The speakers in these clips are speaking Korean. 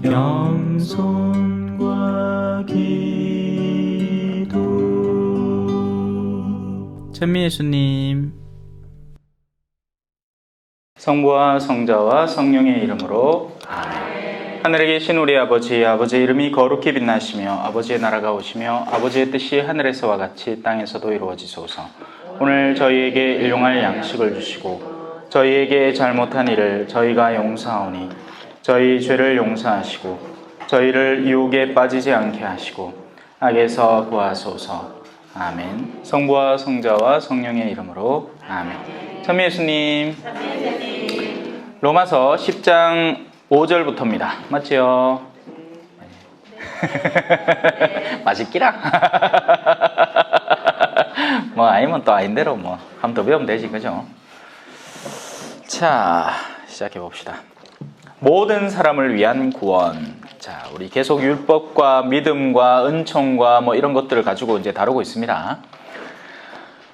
겸손과 기도. 찬미예수님. 성부와 성자와 성령의 이름으로 아멘. 하늘에 계신 우리 아버지, 아버지의 이름이 거룩히 빛나시며 아버지의 나라가 오시며 아버지의 뜻이 하늘에서와 같이 땅에서도 이루어지소서. 오늘 저희에게 일용할 양식을 주시고 저희에게 잘못한 일을 저희가 용서하오니 저희 죄를 용서하시고 저희를 유혹에 빠지지 않게 하시고 악에서 구하소서. 아멘. 성부와 성자와 성령의 이름으로 아멘. 찬미예수님. 로마서 10장 5절부터입니다. 맞지요? 맛있기라? 뭐 아니면 또 아닌대로 뭐 한 번 더 배우면 되지, 그죠? 자, 시작해 봅시다. 모든 사람을 위한 구원. 자, 우리 계속 율법과 믿음과 은총과 뭐 이런 것들을 가지고 이제 다루고 있습니다.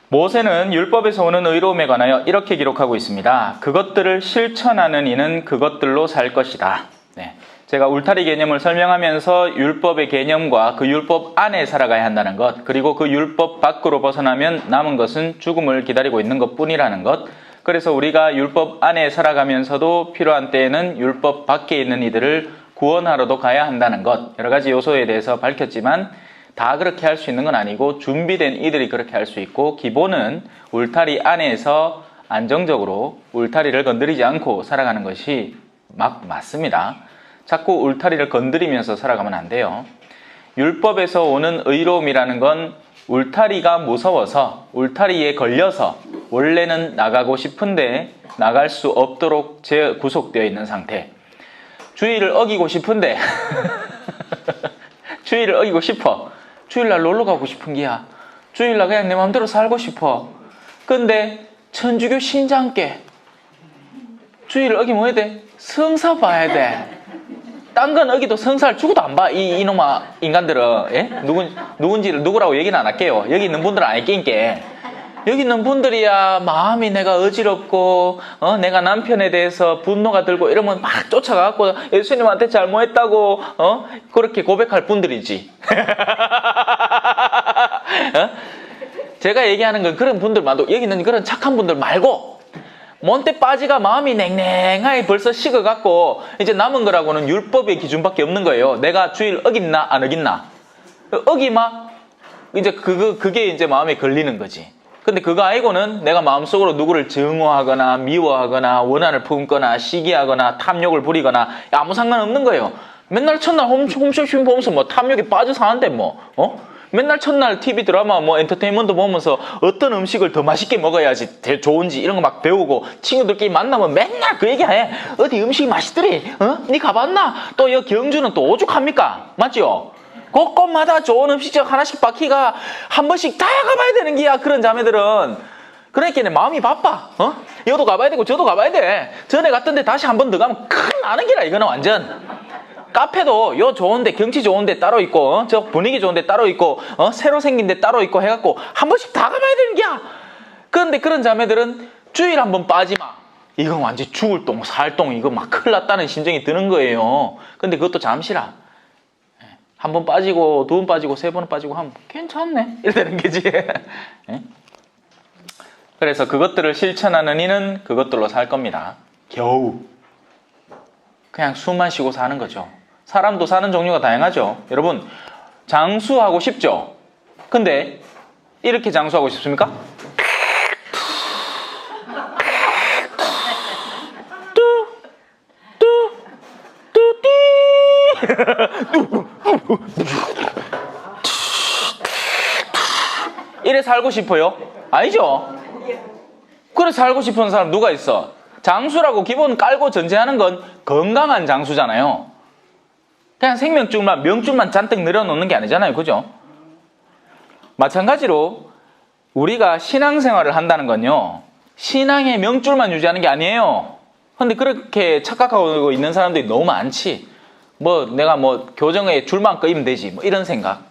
모세는 율법에서 오는 의로움에 관하여 이렇게 기록하고 있습니다. 그것들을 실천하는 이는 그것들로 살 것이다. 네. 제가 울타리 개념을 설명하면서 율법의 개념과 그 율법 안에 살아가야 한다는 것, 그리고 그 율법 밖으로 벗어나면 남은 것은 죽음을 기다리고 있는 것뿐이라는 것, 그래서 우리가 율법 안에 살아가면서도 필요한 때에는 율법 밖에 있는 이들을 구원하러도 가야 한다는 것, 여러 가지 요소에 대해서 밝혔지만 다 그렇게 할 수 있는 건 아니고 준비된 이들이 그렇게 할 수 있고, 기본은 울타리 안에서 안정적으로 울타리를 건드리지 않고 살아가는 것이 맞습니다. 자꾸 울타리를 건드리면서 살아가면 안 돼요. 율법에서 오는 의로움이라는 건 울타리가 무서워서, 울타리에 걸려서 원래는 나가고 싶은데 나갈 수 없도록 구속되어 있는 상태. 주의를 어기고 싶은데 주의를 어기고 싶어. 주일날 놀러 가고 싶은 기야. 주일날 그냥 내 마음대로 살고 싶어. 근데 천주교 신장께 주의를 어기면 해야 돼? 성사 봐야 돼. 딴 건 어기도 성사를 주고도 안 봐. 이놈아 인간들은. 예? 누군지를 누구라고 얘기는 안 할게요. 여기 있는 분들은 안 할게니까. 여기 있는 분들이야 마음이 내가 어지럽고 내가 남편에 대해서 분노가 들고 이러면 막 쫓아가고 예수님한테 잘못했다고 그렇게 고백할 분들이지. 제가 얘기하는 건 그런 분들만도, 여기 있는 그런 착한 분들 말고 몬테 빠지가 마음이 냉랭하게 벌써 식어갖고 이제 남은 거라고는 율법의 기준밖에 없는 거예요. 내가 주일 어겼나 안 어겼나. 어기마 이제 그게 이제 마음에 걸리는 거지. 근데 그거 아니고는 내가 마음속으로 누구를 증오하거나 미워하거나 원한을 품거나 시기하거나 탐욕을 부리거나 아무 상관없는 거예요. 맨날 첫날 홈쇼핑 보면서 뭐 탐욕에 빠져 사는데 뭐 맨날 첫날 TV 드라마 뭐 엔터테인먼트 보면서 어떤 음식을 더 맛있게 먹어야지 좋은지 이런 거 막 배우고 친구들끼리 만나면 맨날 그 얘기해. 어디 음식이 맛있더리? 니 가봤나? 또 여기 경주는 또 오죽합니까? 맞죠? 곳곳마다 좋은 음식점 하나씩 바퀴가 한 번씩 다 가봐야 되는 기야. 그런 자매들은. 그러니까 내 마음이 바빠. 여도 가봐야 되고 저도 가봐야 돼. 전에 갔던데 다시 한 번 더 가면 큰일 나는 기라. 이거는 완전. 카페도 요 좋은데 경치 좋은데 따로 있고 저 분위기 좋은데 따로 있고 새로 생긴 데 따로 있고 해갖고 한 번씩 다 가봐야 되는 기야. 그런데 그런 자매들은 주일 한 번 빠지마. 이건 완전 죽을 똥 살 똥 이거 막 큰일 났다는 심정이 드는 거예요. 근데 그것도 잠시라. 한 번 빠지고 두 번 빠지고 세 번 빠지고 하면 괜찮네 이러는 거지. 그래서 그것들을 실천하는 이는 그것들로 살 겁니다. 겨우 그냥 숨만 쉬고 사는 거죠. 사람도 사는 종류가 다양하죠. 여러분 장수하고 싶죠? 근데 이렇게 장수하고 싶습니까? 이래 살고 싶어요? 아니죠? 그래 살고 싶은 사람 누가 있어? 장수라고 기본 깔고 전제하는 건 건강한 장수잖아요. 그냥 생명줄만 명줄만 잔뜩 늘어놓는 게 아니잖아요. 그죠? 마찬가지로 우리가 신앙생활을 한다는 건요, 신앙의 명줄만 유지하는 게 아니에요. 근데 그렇게 착각하고 있는 사람들이 너무 많지. 내가 교정에 줄만 끄이면 되지 이런 생각.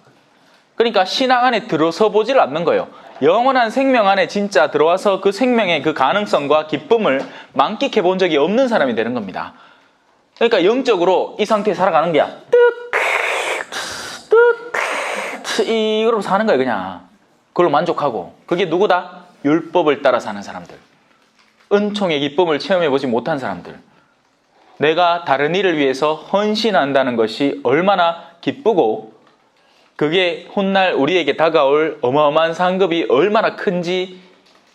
그러니까 신앙 안에 들어서 보지를 않는 거예요. 영원한 생명 안에 진짜 들어와서 그 생명의 그 가능성과 기쁨을 만끽해 본 적이 없는 사람이 되는 겁니다. 그러니까 영적으로 이 상태에 살아가는 게야. 이거로 사는 거야 그냥. 그걸로 만족하고. 그게 누구다? 율법을 따라 사는 사람들. 은총의 기쁨을 체험해보지 못한 사람들. 내가 다른 이를 위해서 헌신한다는 것이 얼마나 기쁘고 그게 훗날 우리에게 다가올 어마어마한 상급이 얼마나 큰지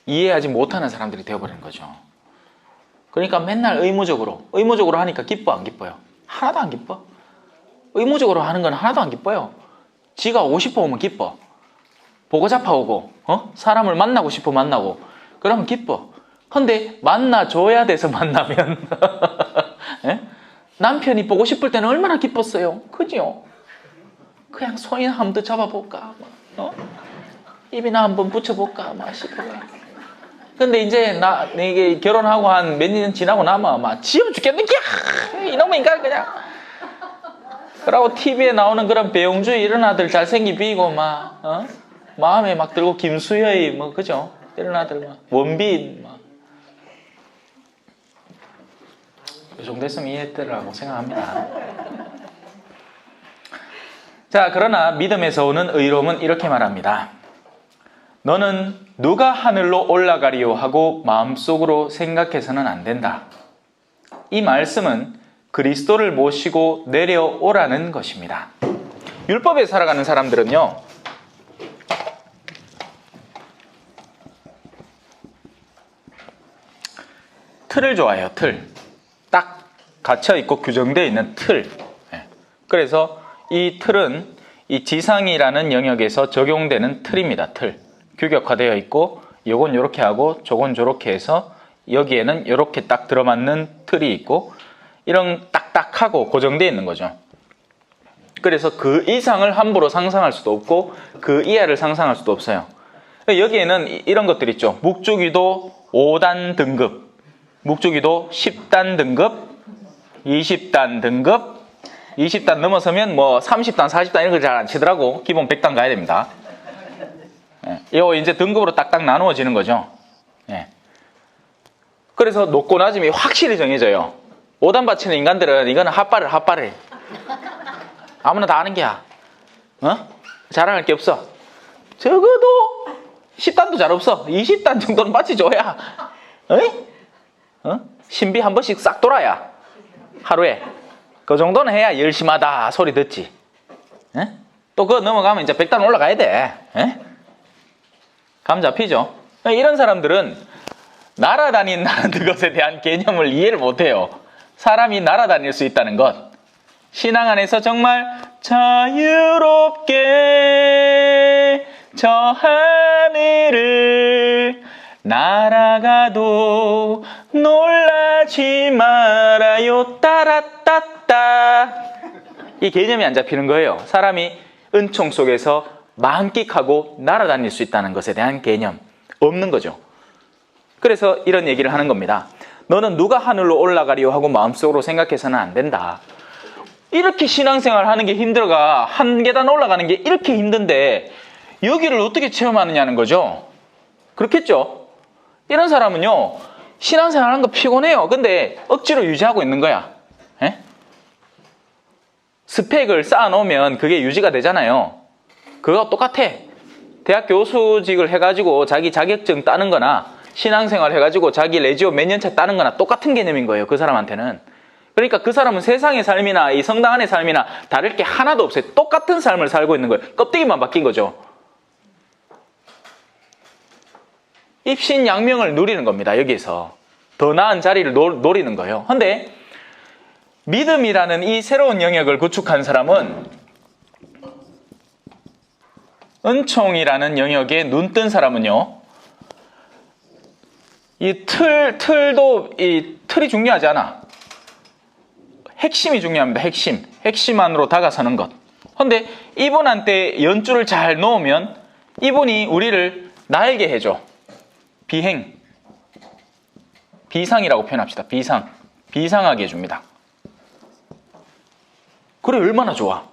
이해하지 못하는 사람들이 되어버리는 거죠. 그러니까 맨날 의무적으로 하니까 기뻐 안 기뻐요? 하나도 안 기뻐. 의무적으로 하는 건 하나도 안 기뻐요. 지가 오고 싶어 오면 기뻐. 보고 잡아 오고 사람을 만나고 싶어 만나고 그러면 기뻐. 근데 만나줘야 돼서 만나면 예? 남편이 보고 싶을 때는 얼마나 기뻤어요. 그죠? 그냥 손이나 한번 잡아볼까 입이나 한번 붙여볼까 싶어요. 근데 이제 이게 결혼하고 한 몇 년 지나고 나면 막 지어 죽겠는 게 이놈의 인간 그냥. 그러고 TV에 나오는 그런 배용주의 이런 아들 잘생긴 비고 막 마음에 막 들고 김수여의 뭐 그죠? 이런 아들 막 원빈 막. 이 정도 됐으면 이해했더라고 생각합니다. 자, 그러나 믿음에서 오는 의로움은 이렇게 말합니다. 너는 누가 하늘로 올라가리요 하고 마음속으로 생각해서는 안 된다. 이 말씀은 그리스도를 모시고 내려오라는 것입니다. 율법에 살아가는 사람들은요, 틀을 좋아해요. 틀. 딱 갇혀있고 규정되어 있는 틀. 그래서 이 틀은 이 지상이라는 영역에서 적용되는 틀입니다. 틀. 규격화되어 있고 요건 요렇게 하고 저건 저렇게 해서 여기에는 요렇게 딱 들어맞는 틀이 있고 이런 딱딱하고 고정되어 있는 거죠. 그래서 그 이상을 함부로 상상할 수도 없고 그 이하를 상상할 수도 없어요. 여기에는 이런 것들 있죠. 묵주기도 5단 등급, 묵주기도 10단 등급, 20단 등급, 20단 넘어서면 뭐 30단, 40단 이런 걸 잘 안 치더라고. 기본 100단 가야 됩니다. 이거 이제 등급으로 딱딱 나누어지는 거죠. 그래서 높고 낮음이 확실히 정해져요. 5단 받치는 인간들은 이거는 핫바를 아무나 다 아는 게야. 자랑할 게 없어. 적어도 10단도 잘 없어. 20단 정도는 받치줘야 신비 한 번씩 싹 돌아야 하루에 그 정도는 해야 열심하다 소리 듣지. 또 그거 넘어가면 이제 100단 올라가야 돼. 감 잡히죠? 이런 사람들은 날아다닌다는 것에 대한 개념을 이해를 못해요. 사람이 날아다닐 수 있다는 것. 신앙 안에서 정말 자유롭게 저 하늘을 날아가도 놀라지 말아요 따라따따. 이 개념이 안 잡히는 거예요. 사람이 은총 속에서 만끽하고 날아다닐 수 있다는 것에 대한 개념 없는 거죠. 그래서 이런 얘기를 하는 겁니다. 너는 누가 하늘로 올라가리요 하고 마음속으로 생각해서는 안 된다. 이렇게 신앙생활 하는 게 힘들어가 한 계단 올라가는 게 이렇게 힘든데 여기를 어떻게 체험하느냐는 거죠. 그렇겠죠? 이런 사람은요 신앙생활 하는 거 피곤해요. 근데 억지로 유지하고 있는 거야. 스펙을 쌓아놓으면 그게 유지가 되잖아요. 그거 똑같아. 대학 교수직을 해가지고 자기 자격증 따는 거나 신앙생활 해가지고 자기 레지오 몇 년차 따는 거나 똑같은 개념인 거예요. 그 사람한테는. 그러니까 그 사람은 세상의 삶이나 이 성당 안의 삶이나 다를 게 하나도 없어요. 똑같은 삶을 살고 있는 거예요. 껍데기만 바뀐 거죠. 입신양명을 누리는 겁니다. 여기서 더 나은 자리를 노리는 거예요. 근데 믿음이라는 이 새로운 영역을 구축한 사람은 은총이라는 영역에 눈 뜬 사람은요, 이 틀도 이 틀이 중요하지 않아. 핵심이 중요합니다. 핵심 안으로 다가서는 것. 근데 이분한테 연줄을 잘 놓으면 이분이 우리를 날게 해줘. 비상이라고 표현합시다. 비상하게 해줍니다. 그래 얼마나 좋아.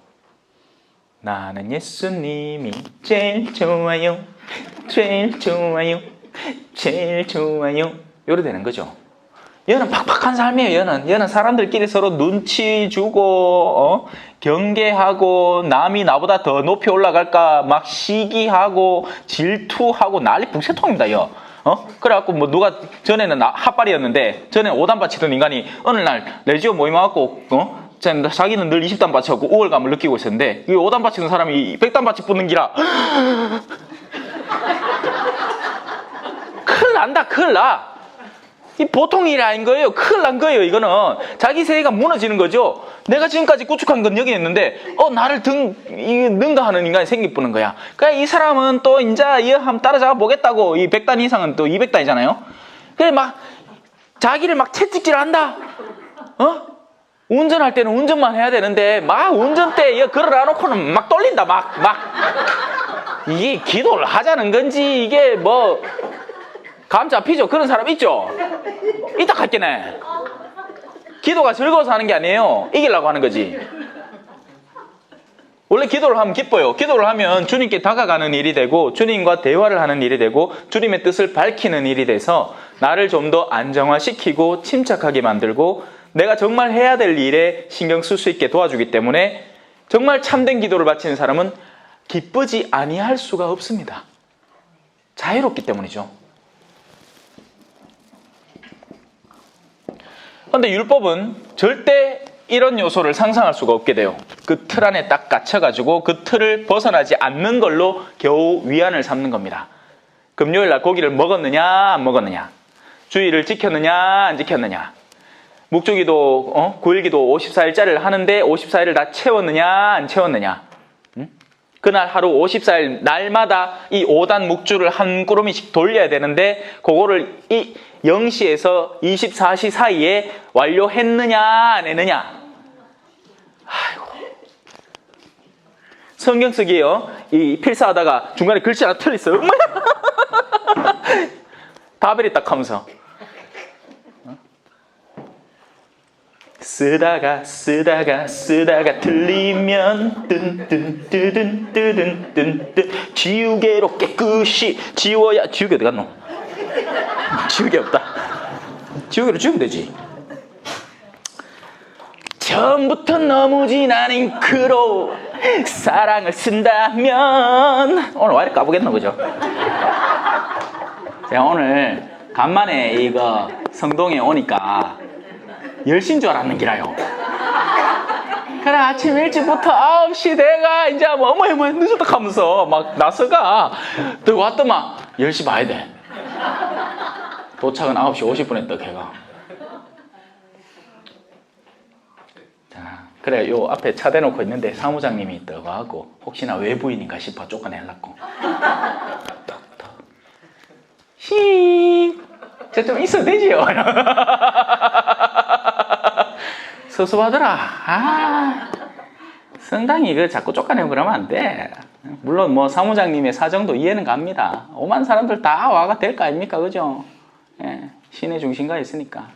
나는 예수님이 제일 좋아요. 제일 좋아요. 제일 좋아요. 요래 되는 거죠. 얘는 팍팍한 삶이에요. 얘는 사람들끼리 서로 눈치 주고 경계하고 남이 나보다 더 높이 올라갈까 막 시기하고 질투하고 난리 북새통입니다. 그래갖고 뭐 누가 전에는 핫발이었는데 전에 5단 바치던 인간이 어느 날 레지오 모임 와갖고 자기는 늘 20단 바치고 우월감을 느끼고 있었는데 이 5단 바치는 사람이 100단 바치 붙는 기라 큰일 난다. 큰일 나. 이 보통 일이 아닌 거예요. 큰일 난 거예요. 이거는 자기 세계가 무너지는 거죠. 내가 지금까지 구축한 건 여기 있는데 나를 능가하는 인간이 생기쁘는 거야. 그러니까 이 사람은 또 이제 한번 따라잡아 보겠다고 이 100단 이상은 또 200단이잖아요. 그래 막 자기를 막 채찍질 한다. 운전할 때는 운전만 해야 되는데 막 운전대에 걸어 놔놓고는 막 떨린다. 막 이게 기도를 하자는 건지 이게 뭐 감 잡히죠? 그런 사람 있죠? 이따 갈게네. 기도가 즐거워서 하는 게 아니에요. 이기려고 하는 거지. 원래 기도를 하면 기뻐요. 기도를 하면 주님께 다가가는 일이 되고 주님과 대화를 하는 일이 되고 주님의 뜻을 밝히는 일이 돼서 나를 좀 더 안정화시키고 침착하게 만들고 내가 정말 해야 될 일에 신경 쓸 수 있게 도와주기 때문에 정말 참된 기도를 바치는 사람은 기쁘지 아니할 수가 없습니다. 자유롭기 때문이죠. 그런데 율법은 절대 이런 요소를 상상할 수가 없게 돼요. 그 틀 안에 딱 갇혀가지고 그 틀을 벗어나지 않는 걸로 겨우 위안을 삼는 겁니다. 금요일 날 고기를 먹었느냐 안 먹었느냐, 주일을 지켰느냐 안 지켰느냐, 묵주기도 9일기도 54일짜리를 하는데 54일을 다 채웠느냐 안 채웠느냐, 그날 하루 54일 날마다 이 5단 묵주를 한 꾸러미씩 돌려야 되는데 그거를 이 0시에서 24시 사이에 완료했느냐 안 했느냐. 아이고. 성경 쓰기에요. 이 필사하다가 중간에 글씨 하나 틀렸어요. 다벨이 딱 하면서 쓰다가 틀리면 뜬뜬뜨든 지우개로 깨끗이 지워야. 지우개 어디 갔노? 지우개 없다. 지우개로 지우면 되지. 처음부터 너무 진한 잉크로 사랑을 쓴다면. 오늘 와이를 까보겠노 그죠? 제가 오늘 간만에 이거 성동에 오니까 10시인 줄 알았는 기라요. 그래 아침 일찍부터 9시 내가 이제 뭐 어머 늦었다 하면서 막 나서가 들어왔더만 10시 봐야 돼. 도착은 9시 50분에 떡 해가. 자, 그래 요 앞에 차 대놓고 있는데 사무장님이 떠가고 혹시나 외부인인가 싶어 쫓아내려고 톡톡 씩 저 좀 있어도 되지요. 섭섭하더라. 성당이 그 자꾸 쫓아내고 그러면 안 돼. 물론 뭐 사무장님의 사정도 이해는 갑니다. 오만 사람들 다 와가 될 거 아닙니까, 그죠? 예, 시내 중심가에 있으니까.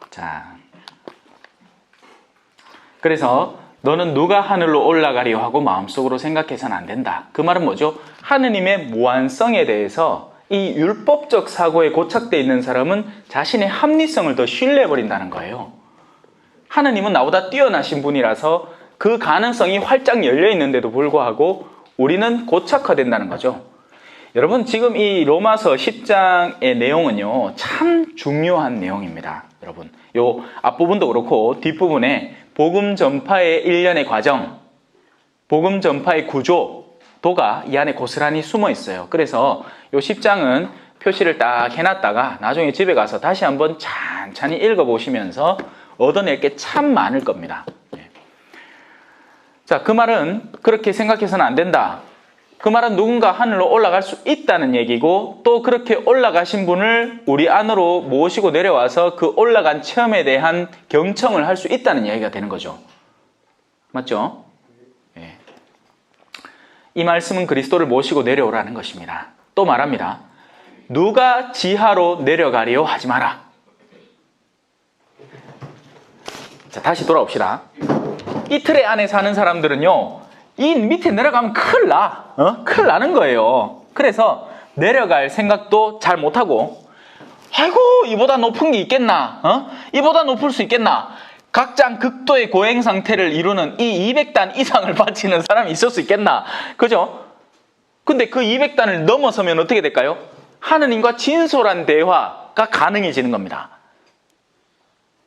자, 그래서 너는 누가 하늘로 올라가리요 하고 마음속으로 생각해서는 안 된다. 그 말은 뭐죠? 하느님의 무한성에 대해서 이 율법적 사고에 고착되어 있는 사람은 자신의 합리성을 더 신뢰해버린다는 거예요. 하느님은 나보다 뛰어나신 분이라서 그 가능성이 활짝 열려있는데도 불구하고 우리는 고착화된다는 거죠. 여러분 지금 이 로마서 10장의 내용은요 참 중요한 내용입니다. 여러분 요 앞부분도 그렇고 뒷부분에 복음 전파의 일련의 과정, 복음 전파의 구조도가 이 안에 고스란히 숨어 있어요. 그래서 요 10장은 표시를 딱 해놨다가 나중에 집에 가서 다시 한번 찬찬히 읽어보시면서 얻어낼 게 참 많을 겁니다. 자, 그 말은 그렇게 생각해서는 안 된다. 그 말은 누군가 하늘로 올라갈 수 있다는 얘기고 또 그렇게 올라가신 분을 우리 안으로 모시고 내려와서 그 올라간 체험에 대한 경청을 할 수 있다는 얘기가 되는 거죠. 맞죠? 예. 이 말씀은 그리스도를 모시고 내려오라는 것입니다. 또 말합니다. 누가 지하로 내려가리요 하지 마라. 자, 다시 돌아옵시다. 이 틀의 안에 사는 사람들은요 이 밑에 내려가면 큰일 나. 큰일 나는 거예요. 그래서 내려갈 생각도 잘 못하고 아이고 이보다 높은 게 있겠나? 이보다 높을 수 있겠나? 각장 극도의 고행 상태를 이루는 이 200단 이상을 바치는 사람이 있을 수 있겠나? 그죠? 근데 그 200단을 넘어서면 어떻게 될까요? 하느님과 진솔한 대화가 가능해지는 겁니다.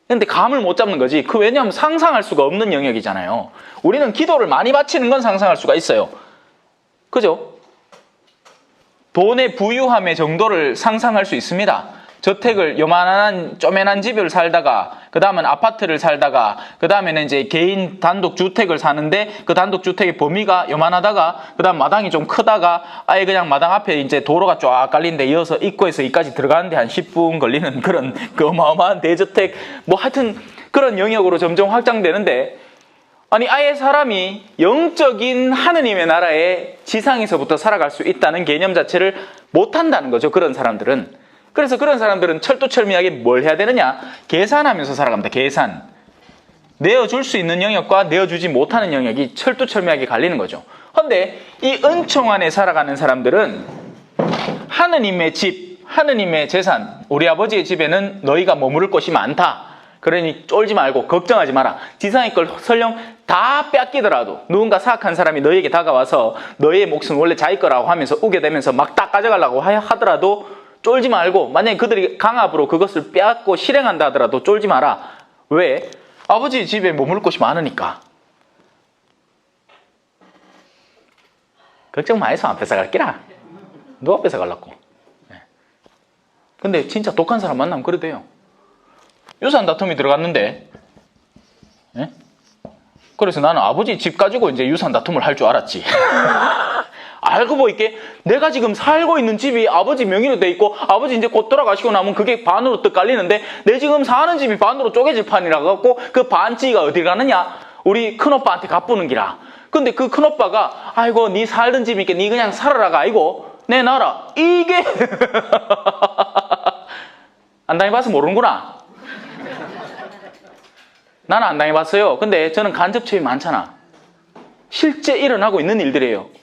근데 감을 못 잡는 거지. 왜냐하면 상상할 수가 없는 영역이잖아요. 우리는 기도를 많이 바치는 건 상상할 수가 있어요. 그죠? 돈의 부유함의 정도를 상상할 수 있습니다. 저택을 요만한 쪼매난 집을 살다가 그 다음은 아파트를 살다가 그 다음에는 이제 개인 단독 주택을 사는데 그 단독 주택의 범위가 요만하다가 그 다음 마당이 좀 크다가 아예 그냥 마당 앞에 이제 도로가 쫙 깔린데 이어서 입구에서 이까지 들어가는데 한 10분 걸리는 그런 그 어마어마한 대저택 뭐 하여튼 그런 영역으로 점점 확장되는데 아니 아예 사람이 영적인 하느님의 나라에 지상에서부터 살아갈 수 있다는 개념 자체를 못한다는 거죠. 그런 사람들은. 그래서 그런 사람들은 철두철미하게 뭘 해야 되느냐? 계산하면서 살아갑니다. 계산. 내어줄 수 있는 영역과 내어주지 못하는 영역이 철두철미하게 갈리는 거죠. 그런데 이 은총 안에 살아가는 사람들은 하느님의 집, 하느님의 재산, 우리 아버지의 집에는 너희가 머무를 곳이 많다. 그러니 쫄지 말고 걱정하지 마라. 지상의 걸 설령 다 뺏기더라도 누군가 사악한 사람이 너희에게 다가와서 너희의 몫은 원래 자기 거라고 하면서 우겨대면서 막 다 가져가려고 하더라도 쫄지 말고 만약에 그들이 강압으로 그것을 빼앗고 실행한다 하더라도 쫄지 마라. 왜? 아버지 집에 머물 곳이 많으니까. 걱정 마해서 안 뺏어갈기라. 누가 뺏어갈라고. 근데 진짜 독한 사람 만나면 그래 돼요. 유산 다툼이 들어갔는데 그래서 나는 아버지 집 가지고 이제 유산 다툼을 할 줄 알았지. 알고 보니까 내가 지금 살고 있는 집이 아버지 명의로 돼 있고 아버지 이제 곧 돌아가시고 나면 그게 반으로 또 깔리는데 내 지금 사는 집이 반으로 쪼개질 판이라 갖고 그 반지가 어디 가느냐? 우리 큰오빠한테 갚부는 기라. 근데 그 큰오빠가 아이고 네 살던 집이니까 네 그냥 살아라가 아이고 내놔라. 이게 안 당해봐서 모르는구나. 나는 안 당해봤어요. 근데 저는 간접체험이 많잖아. 실제 일어나고 있는 일들이에요.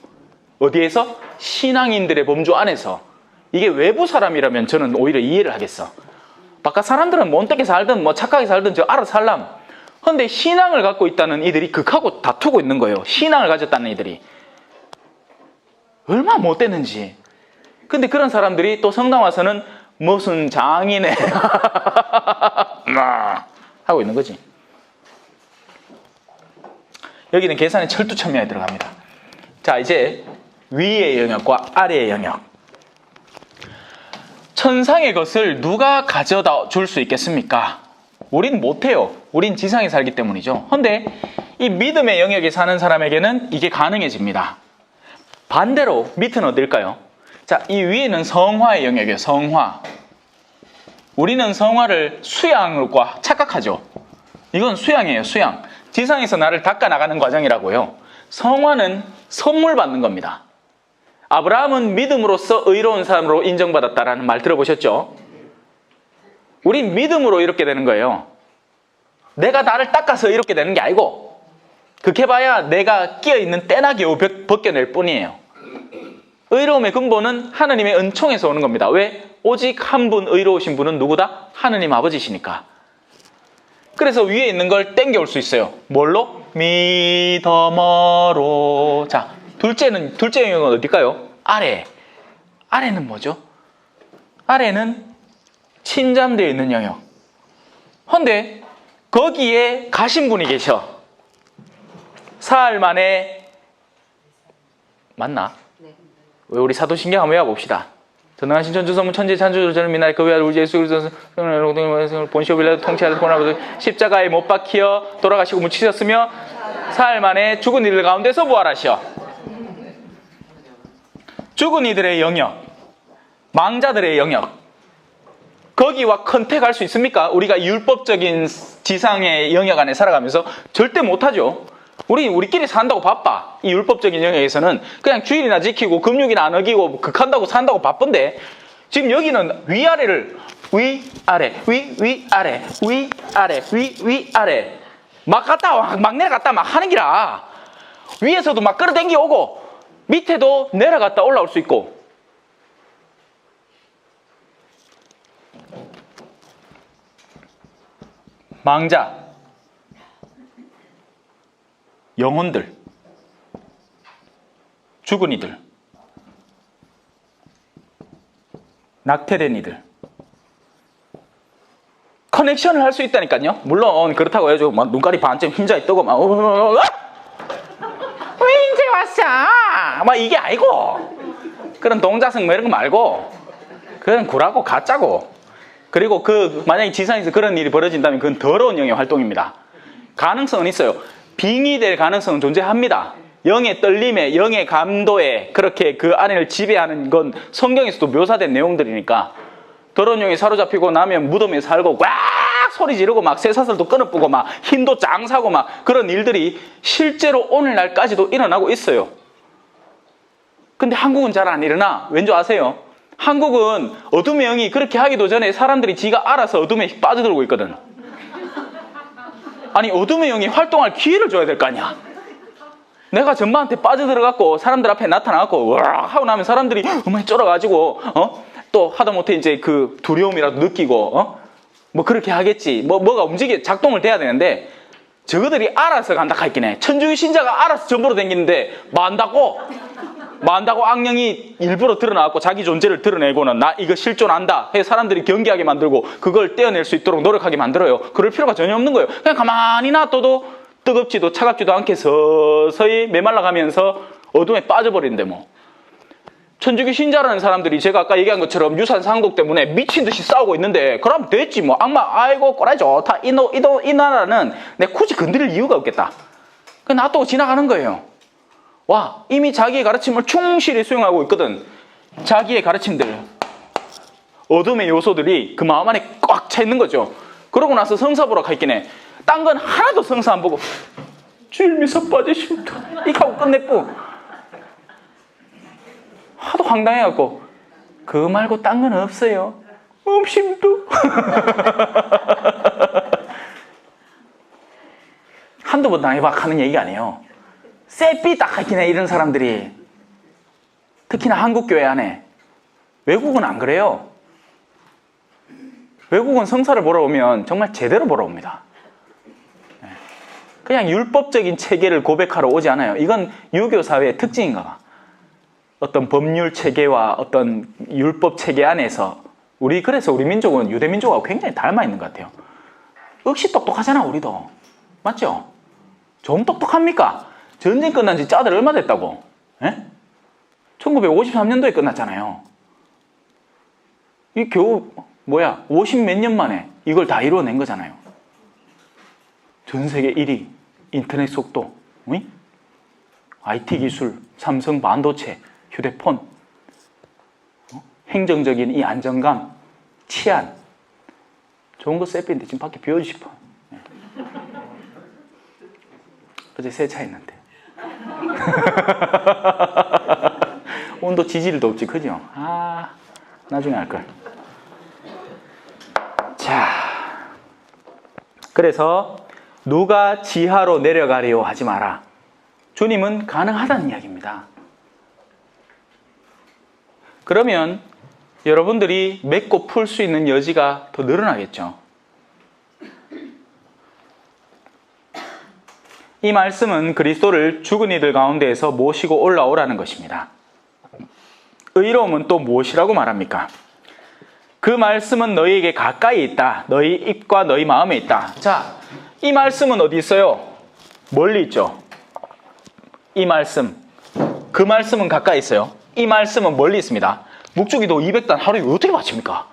어디에서? 신앙인들의 범주 안에서. 이게 외부 사람이라면 저는 오히려 이해를 하겠어. 바깥 사람들은 뭐 어떻게 살든 뭐 착하게 살든 저 알아서 살람. 그런데 신앙을 갖고 있다는 이들이 극하고 다투고 있는 거예요. 신앙을 가졌다는 이들이. 얼마나 못됐는지. 근데 그런 사람들이 또 성당 와서는 무슨 장이네 하고 있는 거지. 여기는 계산의 철두철미하게 들어갑니다. 자, 이제 위의 영역과 아래의 영역. 천상의 것을 누가 가져다 줄 수 있겠습니까? 우린 못해요. 우린 지상에 살기 때문이죠. 그런데 이 믿음의 영역에 사는 사람에게는 이게 가능해집니다. 반대로 밑은 어딜까요? 자, 이 위에는 성화의 영역이에요. 성화. 우리는 성화를 수양과 착각하죠. 이건 수양이에요. 수양. 지상에서 나를 닦아나가는 과정이라고요. 성화는 선물 받는 겁니다. 아브라함은 믿음으로써 의로운 사람으로 인정받았다라는 말 들어보셨죠? 우린 믿음으로 이렇게 되는 거예요. 내가 나를 닦아서 이렇게 되는 게 아니고 그렇게 봐야 내가 끼어있는 때나 겨우 벗겨낼 뿐이에요. 의로움의 근본은 하느님의 은총에서 오는 겁니다. 왜? 오직 한 분 의로우신 분은 누구다? 하느님 아버지시니까. 그래서 위에 있는 걸 땡겨올 수 있어요. 뭘로? 믿음으로. 자, 둘째 영역은 어딜까요? 아래. 아래는 뭐죠? 아래는 침잠되어 있는 영역. 그런데 거기에 가신 분이 계셔. 사흘 만에 맞나? 네. 우리 사도신경 한번 외워봅시다. 전능하신 천주성문 천지 찬주를 저는 미나리 그 외아를 우리 예수 그리스도 본시오빌라도 통치하는 고난을 십자가에 못 박혀 돌아가시고 묻히셨으며 사흘 만에 죽은 이들 가운데서 부활하시어. 죽은 이들의 영역, 망자들의 영역, 거기와 컨택할 수 있습니까? 우리가 율법적인 지상의 영역 안에 살아가면서 절대 못하죠. 우리끼리 산다고 바빠. 이 율법적인 영역에서는 그냥 주일이나 지키고 금육이나 안 어기고 극한다고 산다고 바쁜데, 지금 여기는 위아래를 위아래 위아래 위아래 위아래 막 갔다 막 내려갔다 막 하는 기라. 위에서도 막 끌어당겨 오고 밑에도 내려갔다 올라올 수 있고. 망자, 영혼들, 죽은 이들, 낙태된 이들. 커넥션을 할 수 있다니까요. 물론 그렇다고 해가지고 막 눈깔이 반쯤 흰자에 뜨고 막 왜 이제 왔어? 막 이게 아니고, 그런 동자승 뭐 이런 거 말고, 그건 구라고 가짜고. 그리고 만약에 지상에서 그런 일이 벌어진다면 그건 더러운 영의 활동입니다. 가능성은 있어요. 빙의될 가능성은 존재합니다. 영의 떨림에, 영의 감도에 그렇게 그 안을 지배하는 건 성경에서도 묘사된 내용들이니까. 더러운 영이 사로잡히고 나면 무덤에 살고 꽉 소리 지르고 막 쇠사슬도 끊어쁘고 막 힘도 짱 사고 막 그런 일들이 실제로 오늘날까지도 일어나고 있어요. 근데 한국은 잘 안 일어나. 왠지 아세요? 한국은 어둠의 영이 그렇게 하기도 전에 사람들이 지가 알아서 어둠에 빠져들고 있거든. 아니, 어둠의 영이 활동할 기회를 줘야 될 거 아니야. 내가 전마한테 빠져들어갖고 사람들 앞에 나타나갖고 와 하고 나면 사람들이 어머니 쫄아가지고 또 하다못해 이제 그 두려움이라도 느끼고 뭐 그렇게 하겠지. 뭐가 작동을 돼야 되는데 저거들이 알아서 간다 하있긴 해. 천주교 신자가 알아서 전부로 다니는데 만다고 악령이 일부러 드러나갖고 자기 존재를 드러내고는 나 이거 실존한다 해 사람들이 경계하게 만들고 그걸 떼어낼 수 있도록 노력하게 만들어요. 그럴 필요가 전혀 없는 거예요. 그냥 가만히 놔둬도 뜨겁지도 차갑지도 않게 서서히 메말라가면서 어둠에 빠져버리는데 뭐. 천주교 신자라는 사람들이 제가 아까 얘기한 것처럼 유산 상독 때문에 미친 듯이 싸우고 있는데 그럼 됐지 뭐. 악마 아이고 꼬라이 좋다 이 나라는 내 굳이 건드릴 이유가 없겠다. 그냥 놔두고 지나가는 거예요. 와, 이미 자기의 가르침을 충실히 수용하고 있거든. 자기의 가르침들, 어둠의 요소들이 그 마음 안에 꽉 차 있는 거죠. 그러고 나서 성사 보러 가 있긴 해. 딴 건 하나도 성사 안 보고 주일 미사 빠지십니다 이렇게 하고 끝냈고 하도 황당해갖고 그거 말고 딴 건 없어요. 음심도 한두 번 당해봐 하는 얘기가 아니에요. 쎄삐 딱 하긴 해. 이런 사람들이 특히나 한국교회 안에. 외국은 안 그래요. 외국은 성사를 보러 오면 정말 제대로 보러 옵니다. 그냥 율법적인 체계를 고백하러 오지 않아요. 이건 유교 사회의 특징인가 봐. 어떤 법률 체계와 어떤 율법 체계 안에서 그래서 우리 민족은 유대 민족하고 굉장히 닮아 있는 것 같아요. 역시 똑똑하잖아 우리도. 맞죠? 좀 똑똑합니까? 전쟁 끝난 지 짜들 얼마 됐다고? 1953년도에 끝났잖아요. 이 겨우 50 몇 년 만에 이걸 다 이루어낸 거잖아요. 전 세계 1위 인터넷 속도, IT 기술, 삼성 반도체, 휴대폰, 행정적인 이 안정감, 치안. 좋은 거 쎄삐인데 지금 밖에 비워주고 싶어. 어제 세차했는데. 온도 지지율도 없지, 그죠? 나중에 할걸. 자, 그래서 누가 지하로 내려가리요 하지 마라. 주님은 가능하다는 이야기입니다. 그러면 여러분들이 맺고 풀 수 있는 여지가 더 늘어나겠죠. 이 말씀은 그리스도를 죽은 이들 가운데에서 모시고 올라오라는 것입니다. 의로움은 또 무엇이라고 말합니까? 그 말씀은 너희에게 가까이 있다. 너희 입과 너희 마음에 있다. 자, 이 말씀은 어디 있어요? 멀리 있죠. 이 말씀, 그 말씀은 가까이 있어요. 이 말씀은 멀리 있습니다. 묵주기도 200단 하루에 어떻게 바칩니까?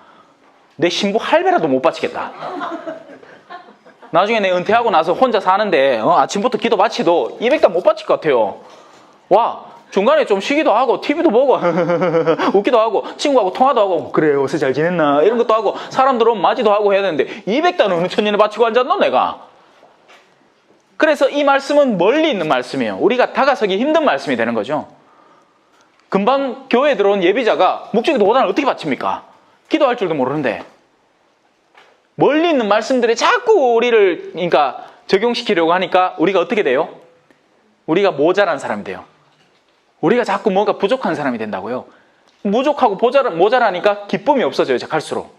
내 신부 할배라도 못 바치겠다. 나중에 내 은퇴하고 나서 혼자 사는데 아침부터 기도 바치도 200단 못 바칠 것 같아요. 중간에 좀 쉬기도 하고 TV도 보고 웃기도 하고 친구하고 통화도 하고 그래 요새 잘 지냈나 이런 것도 하고 사람들 오면 맞이도 하고 해야 되는데 200단 어느 천년에 바치고 앉았노 내가. 그래서 이 말씀은 멀리 있는 말씀이에요. 우리가 다가서기 힘든 말씀이 되는 거죠. 금방 교회에 들어온 예비자가 묵주기도 5단을 어떻게 바칩니까? 기도할 줄도 모르는데. 멀리 있는 말씀들이 자꾸 우리를 적용시키려고 하니까 우리가 어떻게 돼요? 우리가 모자란 사람이 돼요. 우리가 자꾸 뭔가 부족한 사람이 된다고요. 부족하고 모자라니까 기쁨이 없어져요. 갈수록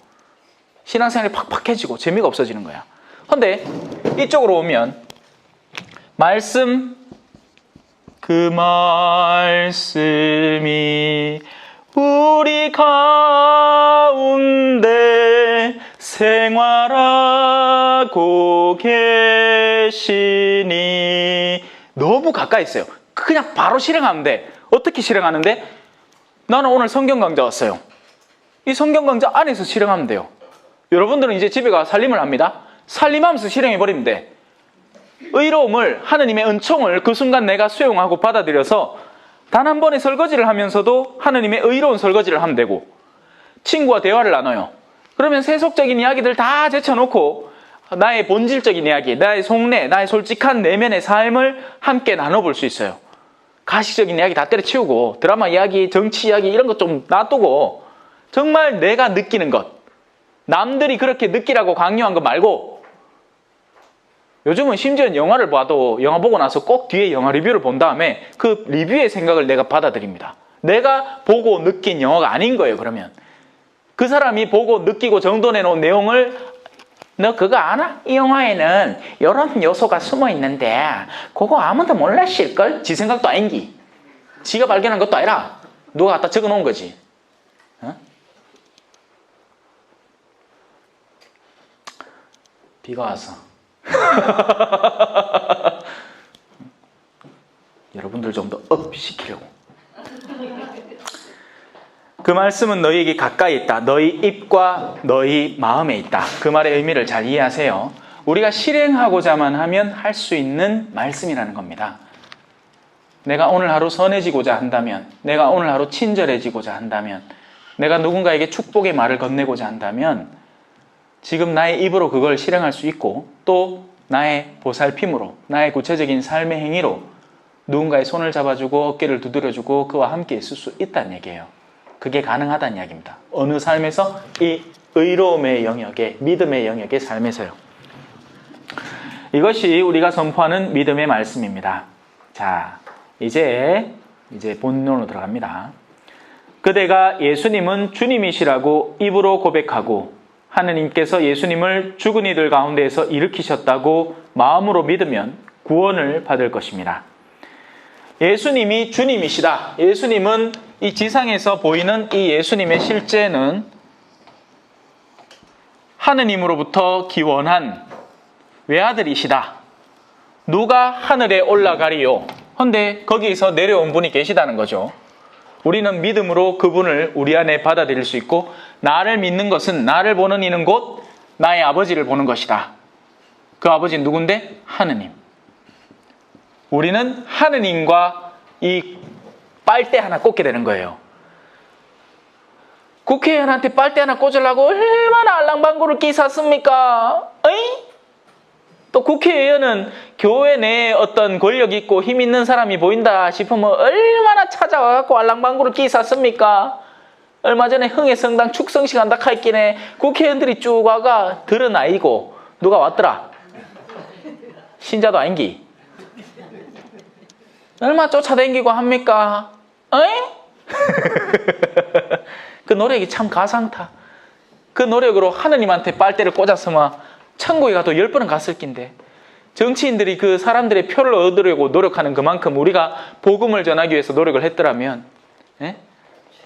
신앙생활이 팍팍해지고 재미가 없어지는 거야. 근데 이쪽으로 오면 말씀, 그 말씀이 우리 가운데 생활하고 계시니. 너무 가까이 있어요. 그냥 바로 실행하면 돼. 어떻게 실행하는데? 나는 오늘 성경 강좌 왔어요. 이 성경 강좌 안에서 실행하면 돼요. 여러분들은 이제 집에 가 살림을 합니다. 살림하면서 실행해버리면 돼. 의로움을, 하느님의 은총을 그 순간 내가 수용하고 받아들여서 단 한 번의 설거지를 하면서도 하느님의 의로운 설거지를 하면 되고, 친구와 대화를 나눠요. 그러면 세속적인 이야기들 다 제쳐놓고 나의 본질적인 이야기, 나의 속내, 나의 솔직한 내면의 삶을 함께 나눠볼 수 있어요. 가식적인 이야기 다 때려치우고 드라마 이야기, 정치 이야기 이런 것 좀 놔두고 정말 내가 느끼는 것, 남들이 그렇게 느끼라고 강요한 거 말고, 요즘은 심지어 영화를 봐도 영화 보고 나서 꼭 뒤에 영화 리뷰를 본 다음에 그 리뷰의 생각을 내가 받아들입니다. 내가 보고 느낀 영화가 아닌 거예요. 그러면 그 사람이 보고 느끼고 정돈해 놓은 내용을, 너 그거 아나? 이 영화에는 이런 요소가 숨어 있는데 그거 아무도 몰랐을걸? 지 생각도 아닌기. 지가 발견한 것도 아니라 누가 갖다 적어 놓은 거지. 어? 비가 와서 여러분들 좀 더 업 시키려고. 그 말씀은 너희에게 가까이 있다. 너희 입과 너희 마음에 있다. 그 말의 의미를 잘 이해하세요. 우리가 실행하고자만 하면 할 수 있는 말씀이라는 겁니다. 내가 오늘 하루 선해지고자 한다면, 내가 오늘 하루 친절해지고자 한다면, 내가 누군가에게 축복의 말을 건네고자 한다면 지금 나의 입으로 그걸 실행할 수 있고, 또 나의 보살핌으로, 나의 구체적인 삶의 행위로 누군가의 손을 잡아주고 어깨를 두드려주고 그와 함께 있을 수 있다는 얘기예요. 그게 가능하다는 이야기입니다. 어느 삶에서? 이 의로움의 영역에, 믿음의 영역의 삶에서요. 이것이 우리가 선포하는 믿음의 말씀입니다. 자, 이제 본론으로 들어갑니다. 그대가 예수님은 주님이시라고 입으로 고백하고 하느님께서 예수님을 죽은 이들 가운데에서 일으키셨다고 마음으로 믿으면 구원을 받을 것입니다. 예수님이 주님이시다. 예수님은 이 지상에서 보이는 이 예수님의 실제는 하느님으로부터 기원한 외아들이시다. 누가 하늘에 올라가리요? 근데 거기서 내려온 분이 계시다는 거죠. 우리는 믿음으로 그분을 우리 안에 받아들일 수 있고, 나를 믿는 것은 나를 보는 이는 곧 나의 아버지를 보는 것이다. 그 아버지는 누군데? 하느님. 우리는 하느님과 이 빨대 하나 꽂게 되는 거예요. 국회의원한테 빨대 하나 꽂으려고 얼마나 알랑방구를 끼쌌습니까? 에이? 또 국회의원은 교회 내에 어떤 권력 있고 힘 있는 사람이 보인다 싶으면 얼마나 찾아와갖고 알랑방구를 끼쌌습니까? 얼마 전에 흥해성당 축성식 한다 카있기네 국회의원들이 쭉 와가 들은 아이고 누가 왔더라? 신자도 아닌기? 얼마 쫓아다니고 합니까? 어이? 그 노력이 참 가상타. 그 노력으로 하느님한테 빨대를 꽂았으면 천국에 가도 10번은 갔을 낀데, 정치인들이 그 사람들의 표를 얻으려고 노력하는 그만큼 우리가 복음을 전하기 위해서 노력을 했더라면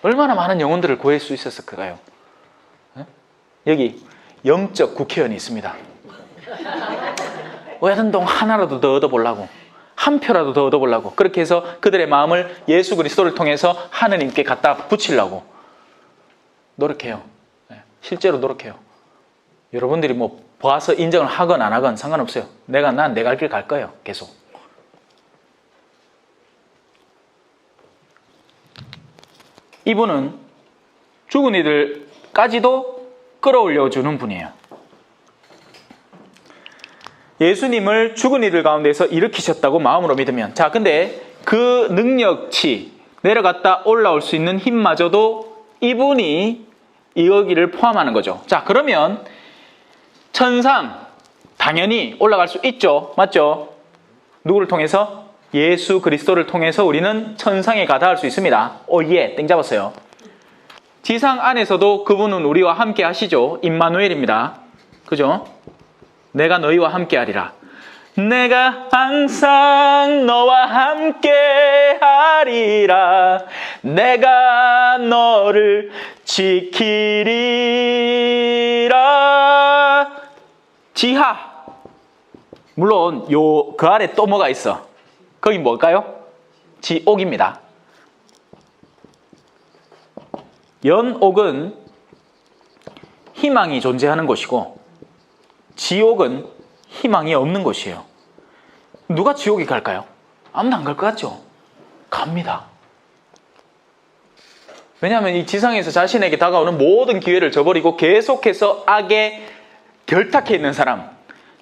얼마나 많은 영혼들을 구할 수 있었을까요? 여기 영적 국회의원이 있습니다. 외등동 하나라도 더 얻어보려고, 한 표라도 더 얻어보려고, 그렇게 해서 그들의 마음을 예수 그리스도를 통해서 하느님께 갖다 붙이려고 노력해요. 실제로 노력해요. 여러분들이 뭐 봐서 인정을 하건 안 하건 상관없어요. 난 내 갈 길 갈 거예요. 계속. 이분은 죽은 이들까지도 끌어올려주는 분이에요. 예수님을 죽은 이들 가운데서 일으키셨다고 마음으로 믿으면, 자, 근데 그 능력치, 내려갔다 올라올 수 있는 힘마저도 이분이 여기를 포함하는 거죠. 자, 그러면 천상 당연히 올라갈 수 있죠. 맞죠? 누구를 통해서? 예수 그리스도를 통해서 우리는 천상에 가다할 수 있습니다. 오예, 땡 잡았어요. 지상 안에서도 그분은 우리와 함께 하시죠. 임마누엘입니다. 그죠? 내가 너희와 함께 하리라. 내가 항상 너와 함께 하리라. 내가 너를 지키리라. 지하. 물론 그 아래 또 뭐가 있어? 거기 뭘까요? 지옥입니다. 연옥은 희망이 존재하는 곳이고 지옥은 희망이 없는 곳이에요. 누가 지옥에 갈까요? 아무도 안 갈 것 같죠? 갑니다. 왜냐하면 이 지상에서 자신에게 다가오는 모든 기회를 저버리고 계속해서 악에 결탁해 있는 사람,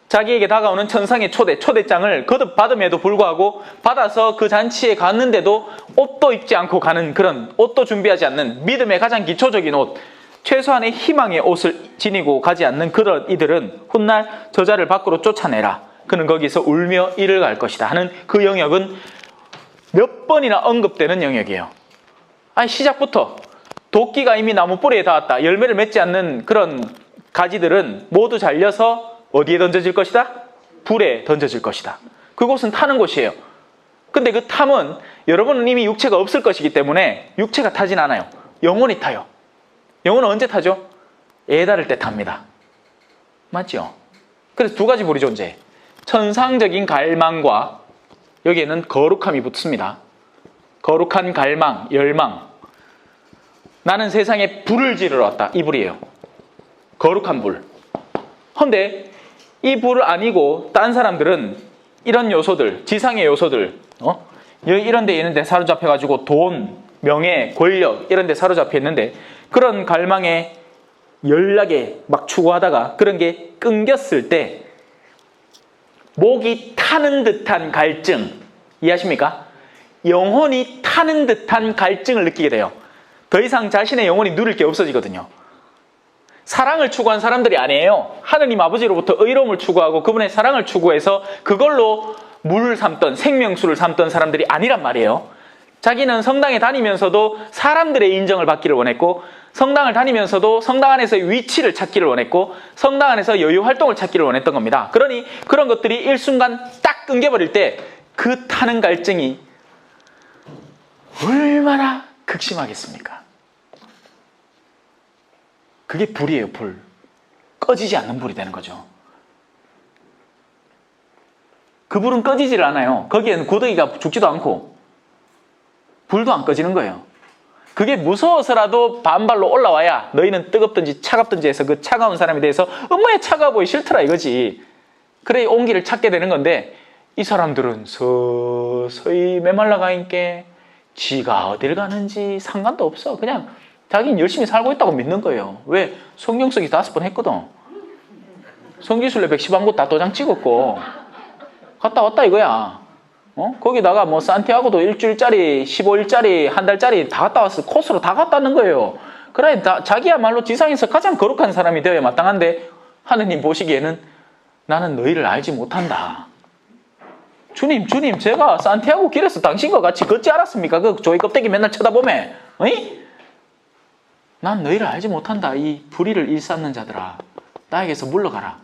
자기에게 다가오는 천상의 초대장을 거듭 받음에도 불구하고 받아서 그 잔치에 갔는데도 옷도 입지 않고 가는 그런, 옷도 준비하지 않는, 믿음의 가장 기초적인 옷, 최소한의 희망의 옷을 지니고 가지 않는 그런 이들은 훗날 저자를 밖으로 쫓아내라. 그는 거기서 울며 이를 갈 것이다 하는 그 영역은 몇 번이나 언급되는 영역이에요. 아니, 시작부터 도끼가 이미 나무 뿌리에 닿았다. 열매를 맺지 않는 그런 가지들은 모두 잘려서 어디에 던져질 것이다? 불에 던져질 것이다. 그곳은 타는 곳이에요. 근데 그 탐은 여러분은 이미 육체가 없을 것이기 때문에 육체가 타진 않아요. 영혼이 타요. 영혼은 언제 타죠? 애 다를 때 탑니다. 맞죠? 그래서 두 가지 불이 존재해. 천상적인 갈망과 여기에는 거룩함이 붙습니다. 거룩한 갈망, 열망. 나는 세상에 불을 지르러 왔다. 이 불이에요. 거룩한 불. 근데 이 불을 아니고 딴 사람들은 이런 요소들, 지상의 요소들, 이런 데 있는데 사로잡혀가지고 돈, 명예, 권력 이런 데 사로잡혀 있는데 그런 갈망에 열나게 막 추구하다가 그런 게 끊겼을 때 목이 타는 듯한 갈증, 이해하십니까? 영혼이 타는 듯한 갈증을 느끼게 돼요. 더 이상 자신의 영혼이 누릴 게 없어지거든요. 사랑을 추구한 사람들이 아니에요. 하느님 아버지로부터 의로움을 추구하고 그분의 사랑을 추구해서 그걸로 물을 삼던 생명수를 삼던 사람들이 아니란 말이에요. 자기는 성당에 다니면서도 사람들의 인정을 받기를 원했고 성당을 다니면서도 성당 안에서의 위치를 찾기를 원했고 성당 안에서 여유 활동을 찾기를 원했던 겁니다. 그러니 그런 것들이 일순간 딱 끊겨버릴 때 그 타는 갈증이 얼마나 극심하겠습니까? 그게 불이에요, 불. 꺼지지 않는 불이 되는 거죠. 그 불은 꺼지질 않아요. 거기에는 고데기가 죽지도 않고 불도 안 꺼지는 거예요. 그게 무서워서라도 반발로 올라와야 너희는 뜨겁든지 차갑든지 해서 그 차가운 사람에 대해서 엄마야 차가워 보이 싫더라 이거지. 그래 온기를 찾게 되는 건데 이 사람들은 서서히 메말라 가니까 지가 어딜 가는지 상관도 없어. 그냥 자기는 열심히 살고 있다고 믿는 거예요. 왜? 성경 쓰기 5번 했거든. 성기순례 110왕국 다 도장 찍었고 갔다 왔다 이거야. 거기다가 뭐 산티아고도 일주일짜리, 15일짜리, 한 달짜리 다 갔다 왔어. 코스로 다 갔다 왔는 거예요. 그래, 자기야말로 지상에서 가장 거룩한 사람이 되어야 마땅한데 하느님 보시기에는 나는 너희를 알지 못한다. 주님, 제가 산티아고 길에서 당신과 같이 걷지 않았습니까? 그 조이 껍데기 맨날 쳐다보매. 어이? 난 너희를 알지 못한다. 이 불의를 일삼는 자들아. 나에게서 물러가라.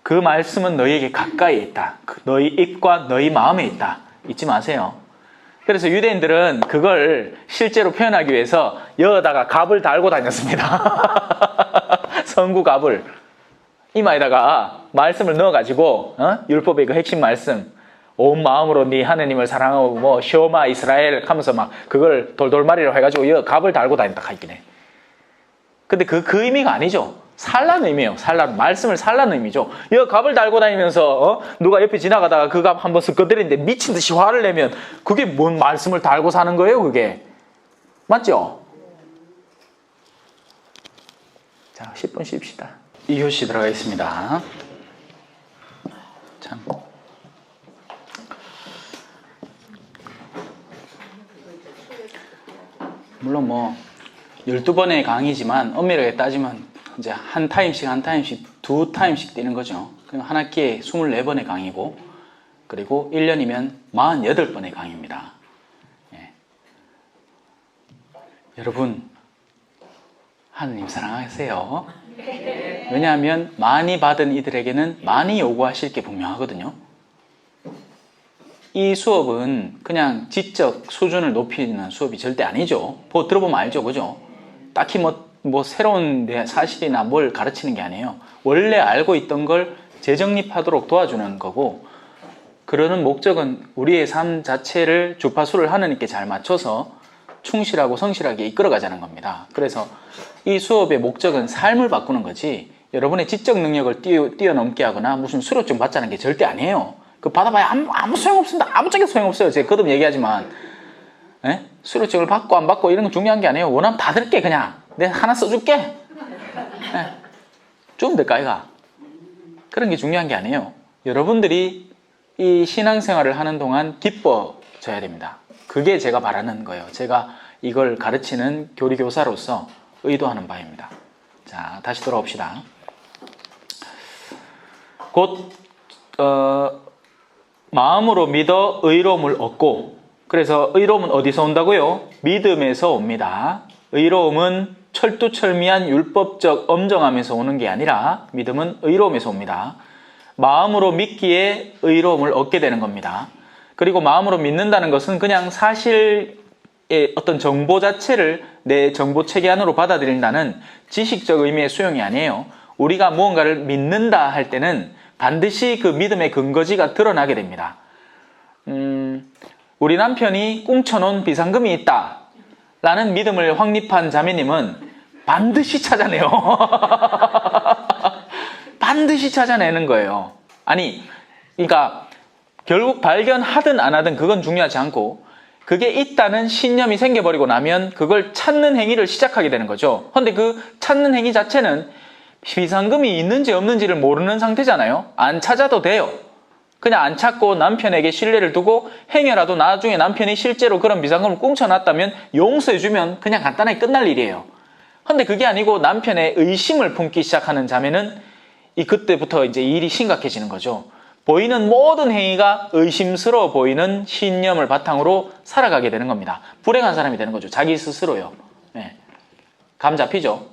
그 말씀은 너희에게 가까이 있다. 너희 입과 너희 마음에 있다. 잊지 마세요. 그래서 유대인들은 그걸 실제로 표현하기 위해서 여기다가 갑을 달고 다녔습니다. 성구갑을. 이마에다가 말씀을 넣어가지고 율법의 그 핵심 말씀 온 마음으로 네 하느님을 사랑하고 뭐 쇼마 이스라엘 하면서 막 그걸 돌돌마리로 해가지고 여 갑을 달고 다닌다 하긴 해. 근데 그 의미가 아니죠. 살라는 의미예요. 살라는 말씀을 살라는 의미죠. 여 갑을 달고 다니면서 누가 옆에 지나가다가 그 갑 한번 쓱 건드리는데 미친 듯이 화를 내면 그게 뭔 말씀을 달고 사는 거예요, 그게. 맞죠? 자, 10분 쉽시다. 2교시 들어가겠습니다. 참. 물론 뭐 12번의 강의지만 엄밀하게 따지면 이제 한 타임씩 두 타임씩 뛰는 거죠. 그럼 한 학기에 24번의 강의고 그리고 1년이면 48번의 강의입니다. 예. 여러분 하느님 사랑하세요. 왜냐하면 많이 받은 이들에게는 많이 요구하실 게 분명하거든요. 이 수업은 그냥 지적 수준을 높이는 수업이 절대 아니죠. 들어보면 알죠, 그죠? 딱히 뭐 새로운 사실이나 뭘 가르치는 게 아니에요. 원래 알고 있던 걸 재정립하도록 도와주는 거고, 그러는 목적은 우리의 삶 자체를 주파수를 하느님께 잘 맞춰서 충실하고 성실하게 이끌어가자는 겁니다. 그래서 이 수업의 목적은 삶을 바꾸는 거지, 여러분의 지적 능력을 뛰어넘게 하거나 무슨 수료증 받자는 게 절대 아니에요. 그 받아봐야 아무 소용없습니다. 아무 짝에 소용없어요. 제가 거듭 얘기하지만, 에? 수료증을 받고 안 받고 이런 건 중요한 게 아니에요. 원하면 다 들게. 그냥 내가 하나 써줄게. 에? 주면 될까 이가? 그런 게 중요한 게 아니에요. 여러분들이 이 신앙생활을 하는 동안 기뻐져야 됩니다. 그게 제가 바라는 거예요. 제가 이걸 가르치는 교리교사로서 의도하는 바입니다. 자, 다시 돌아옵시다. 곧 마음으로 믿어 의로움을 얻고, 그래서 의로움은 어디서 온다고요? 믿음에서 옵니다. 의로움은 철두철미한 율법적 엄정함에서 오는 게 아니라 믿음은 의로움에서 옵니다. 마음으로 믿기에 의로움을 얻게 되는 겁니다. 그리고 마음으로 믿는다는 것은 그냥 사실의 어떤 정보 자체를 내 정보 체계 안으로 받아들인다는 지식적 의미의 수용이 아니에요. 우리가 무언가를 믿는다 할 때는 반드시 그 믿음의 근거지가 드러나게 됩니다. 우리 남편이 꽁쳐놓은 비상금이 있다 라는 믿음을 확립한 자매님은 반드시 찾아내요. 반드시 찾아내는 거예요. 아니, 그러니까 결국 발견하든 안 하든 그건 중요하지 않고, 그게 있다는 신념이 생겨버리고 나면 그걸 찾는 행위를 시작하게 되는 거죠. 그런데 그 찾는 행위 자체는 비상금이 있는지 없는지를 모르는 상태잖아요. 안 찾아도 돼요. 그냥 안 찾고 남편에게 신뢰를 두고 행여라도 나중에 남편이 실제로 그런 비상금을 꽁쳐놨다면 용서해주면 그냥 간단하게 끝날 일이에요. 그런데 그게 아니고 남편의 의심을 품기 시작하는 자매는 그때부터 이제 일이 심각해지는 거죠. 보이는 모든 행위가 의심스러워 보이는 신념을 바탕으로 살아가게 되는 겁니다. 불행한 사람이 되는 거죠. 자기 스스로요. 네. 감 잡히죠?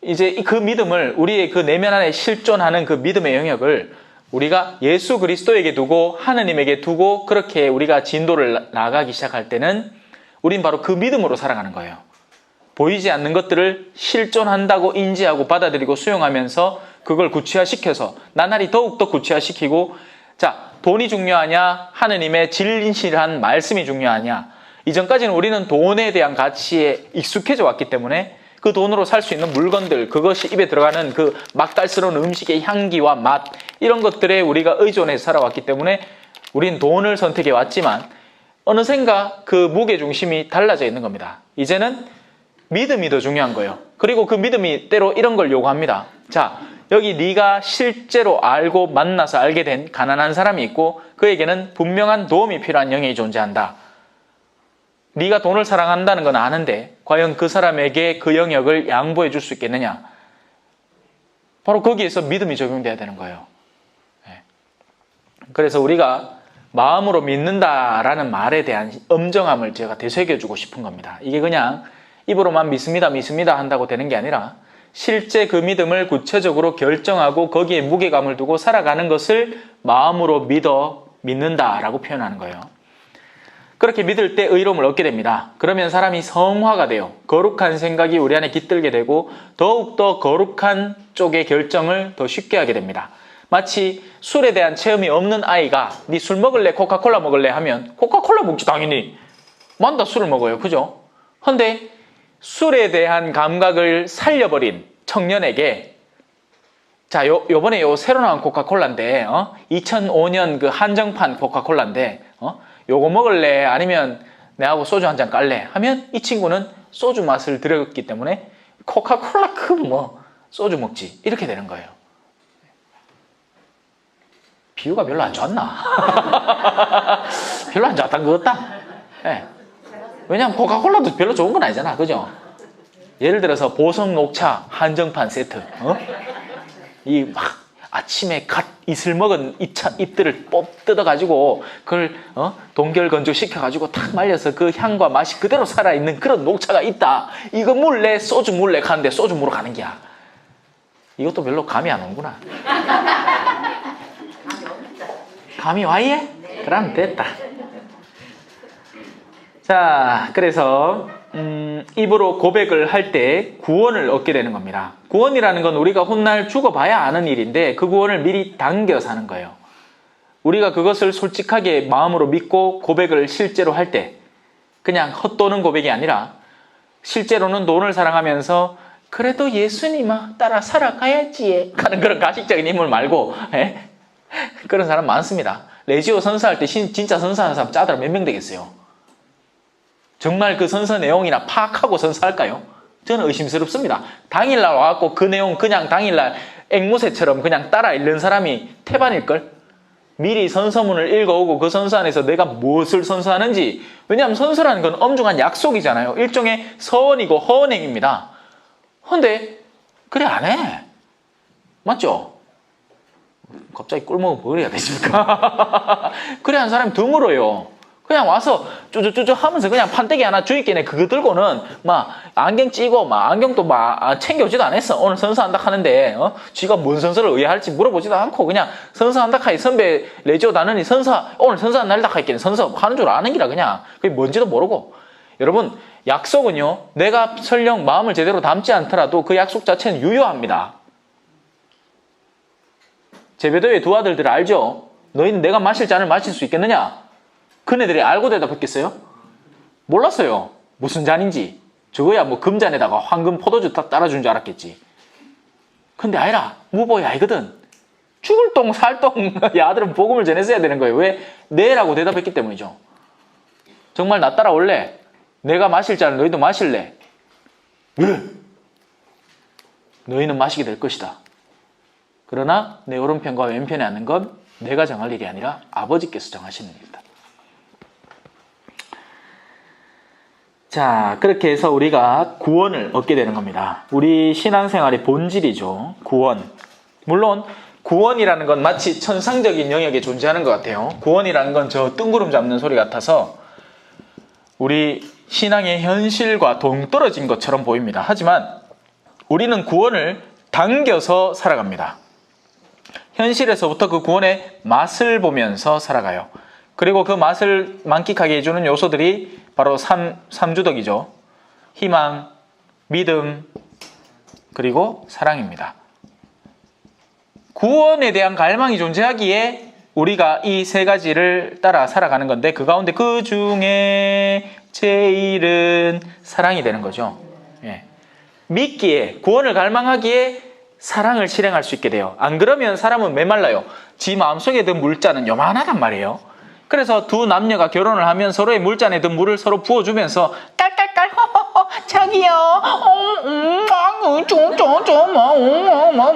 이제 그 믿음을, 우리의 그 내면 안에 실존하는 그 믿음의 영역을 우리가 예수 그리스도에게 두고 하느님에게 두고 그렇게 우리가 진도를 나가기 시작할 때는 우린 바로 그 믿음으로 살아가는 거예요. 보이지 않는 것들을 실존한다고 인지하고 받아들이고 수용하면서 그걸 구체화시켜서 나날이 더욱더 구체화시키고, 자, 돈이 중요하냐 하느님의 진실한 말씀이 중요하냐, 이전까지는 우리는 돈에 대한 가치에 익숙해져 왔기 때문에 그 돈으로 살 수 있는 물건들, 그것이 입에 들어가는 그 맛깔스러운 음식의 향기와 맛, 이런 것들에 우리가 의존해서 살아왔기 때문에 우린 돈을 선택해 왔지만 어느샌가 그 무게중심이 달라져 있는 겁니다. 이제는 믿음이 더 중요한 거예요. 그리고 그 믿음이 때로 이런 걸 요구합니다. 자, 여기 네가 실제로 알고 만나서 알게 된 가난한 사람이 있고 그에게는 분명한 도움이 필요한 영역이 존재한다. 네가 돈을 사랑한다는 건 아는데 과연 그 사람에게 그 영역을 양보해 줄 수 있겠느냐? 바로 거기에서 믿음이 적용돼야 되는 거예요. 그래서 우리가 마음으로 믿는다라는 말에 대한 엄정함을 제가 되새겨주고 싶은 겁니다. 이게 그냥 입으로만 믿습니다, 믿습니다 한다고 되는 게 아니라 실제 그 믿음을 구체적으로 결정하고 거기에 무게감을 두고 살아가는 것을 마음으로 믿는다라고 표현하는 거예요. 그렇게 믿을 때 의로움을 얻게 됩니다. 그러면 사람이 성화가 돼요. 거룩한 생각이 우리 안에 깃들게 되고 더욱더 거룩한 쪽의 결정을 더 쉽게 하게 됩니다. 마치 술에 대한 체험이 없는 아이가 네 술 먹을래? 코카콜라 먹을래? 하면 코카콜라 먹지 당연히. 만다 술을 먹어요. 그죠? 근데 술에 대한 감각을 살려버린 청년에게, 자, 요번에 새로 나온 코카콜라인데 2005년 그 한정판 코카콜라인데 요거 먹을래? 아니면 내하고 소주 한 잔 깔래? 하면 이 친구는 소주 맛을 들었기 때문에 코카콜라 소주 먹지, 이렇게 되는 거예요. 비유가 별로 안 좋았나? 별로 안 좋았던 것 같다. 네. 왜냐면 코카콜라도 별로 좋은 건 아니잖아. 그죠? 예를 들어서 보성 녹차 한정판 세트. 이 막 아침에 갓 이슬 먹은 잎들을 뜯어가지고 그걸 동결 건조시켜가지고 탁 말려서 그 향과 맛이 그대로 살아있는 그런 녹차가 있다. 이거 물래? 소주 물래? 가는데 소주 물어 가는 게야. 이것도 별로 감이 안 오는구나. 감이 와 얘? 그럼 됐다. 자, 그래서 입으로 고백을 할 때 구원을 얻게 되는 겁니다. 구원이라는 건 우리가 훗날 죽어봐야 아는 일인데 그 구원을 미리 당겨서 하는 거예요. 우리가 그것을 솔직하게 마음으로 믿고 고백을 실제로 할 때 그냥 헛도는 고백이 아니라 실제로는 돈을 사랑하면서 그래도 예수님아 따라 살아가야지 하는 그런 가식적인 인물 말고 그런 사람 많습니다. 레지오 선서할 때 진짜 선서하는 사람 짜들어 몇 명 되겠어요? 정말 그 선서 내용이나 파악하고 선서할까요? 저는 의심스럽습니다. 당일날 와갖고 그 내용 그냥 당일날 앵무새처럼 그냥 따라 읽는 사람이 태반일걸? 미리 선서문을 읽어오고 그 선서 안에서 내가 무엇을 선서하는지. 왜냐하면 선서라는 건 엄중한 약속이잖아요. 일종의 서원이고 허언행입니다. 근데 그래 안 해. 맞죠? 갑자기 꿀먹은 뭘 해야 되십니까? 그래 한 사람이 드물어요. 그냥 와서 쭈쭈쭈쭈 하면서 그냥 판때기 하나 주입기네 그거 들고는 막 안경 찌고 막 안경도 막 챙겨오지도 않았어. 오늘 선서한다 하는데 쥐가 뭔 선서를 의뢰할지 물어보지도 않고 그냥 선서한다 하이 선배 레지오 다느니 오늘 선서한 날다 하이끼는 선서 하는 줄 아는 기라 그냥 그게 뭔지도 모르고. 여러분 약속은요 내가 설령 마음을 제대로 담지 않더라도 그 약속 자체는 유효합니다. 제베도의 두 아들들 알죠? 너희는 내가 마실 잔을 마실 수 있겠느냐? 그네들이 알고 대답했겠어요? 몰랐어요. 무슨 잔인지. 저거야 뭐 금잔에다가 황금 포도주 딱 따라준 줄 알았겠지. 근데 아니라 무보이 아이거든. 죽을 똥 살똥 이 아들은 복음을 전했어야 되는 거예요. 왜? 네라고 대답했기 때문이죠. 정말 나 따라올래? 내가 마실 잔을 너희도 마실래? 왜? 너희는 마시게 될 것이다. 그러나 내 오른편과 왼편에 앉는 건 내가 정할 일이 아니라 아버지께서 정하시는 일이다. 자, 그렇게 해서 우리가 구원을 얻게 되는 겁니다. 우리 신앙생활의 본질이죠. 구원. 물론 구원이라는 건 마치 천상적인 영역에 존재하는 것 같아요. 구원이라는 건 저 뜬구름 잡는 소리 같아서 우리 신앙의 현실과 동떨어진 것처럼 보입니다. 하지만 우리는 구원을 당겨서 살아갑니다. 현실에서부터 그 구원의 맛을 보면서 살아가요. 그리고 그 맛을 만끽하게 해주는 요소들이 바로 삼주덕이죠. 희망, 믿음, 그리고 사랑입니다. 구원에 대한 갈망이 존재하기에 우리가 이 세 가지를 따라 살아가는 건데 그 가운데 그 중에 제일은 사랑이 되는 거죠. 예. 믿기에, 구원을 갈망하기에 사랑을 실행할 수 있게 돼요. 안 그러면 사람은 메말라요. 지 마음속에 든 물자는 요만하단 말이에요. 그래서 두 남녀가 결혼을 하면 서로의 물잔에 든 물을 서로 부어주면서 깔깔깔 허허허 자기야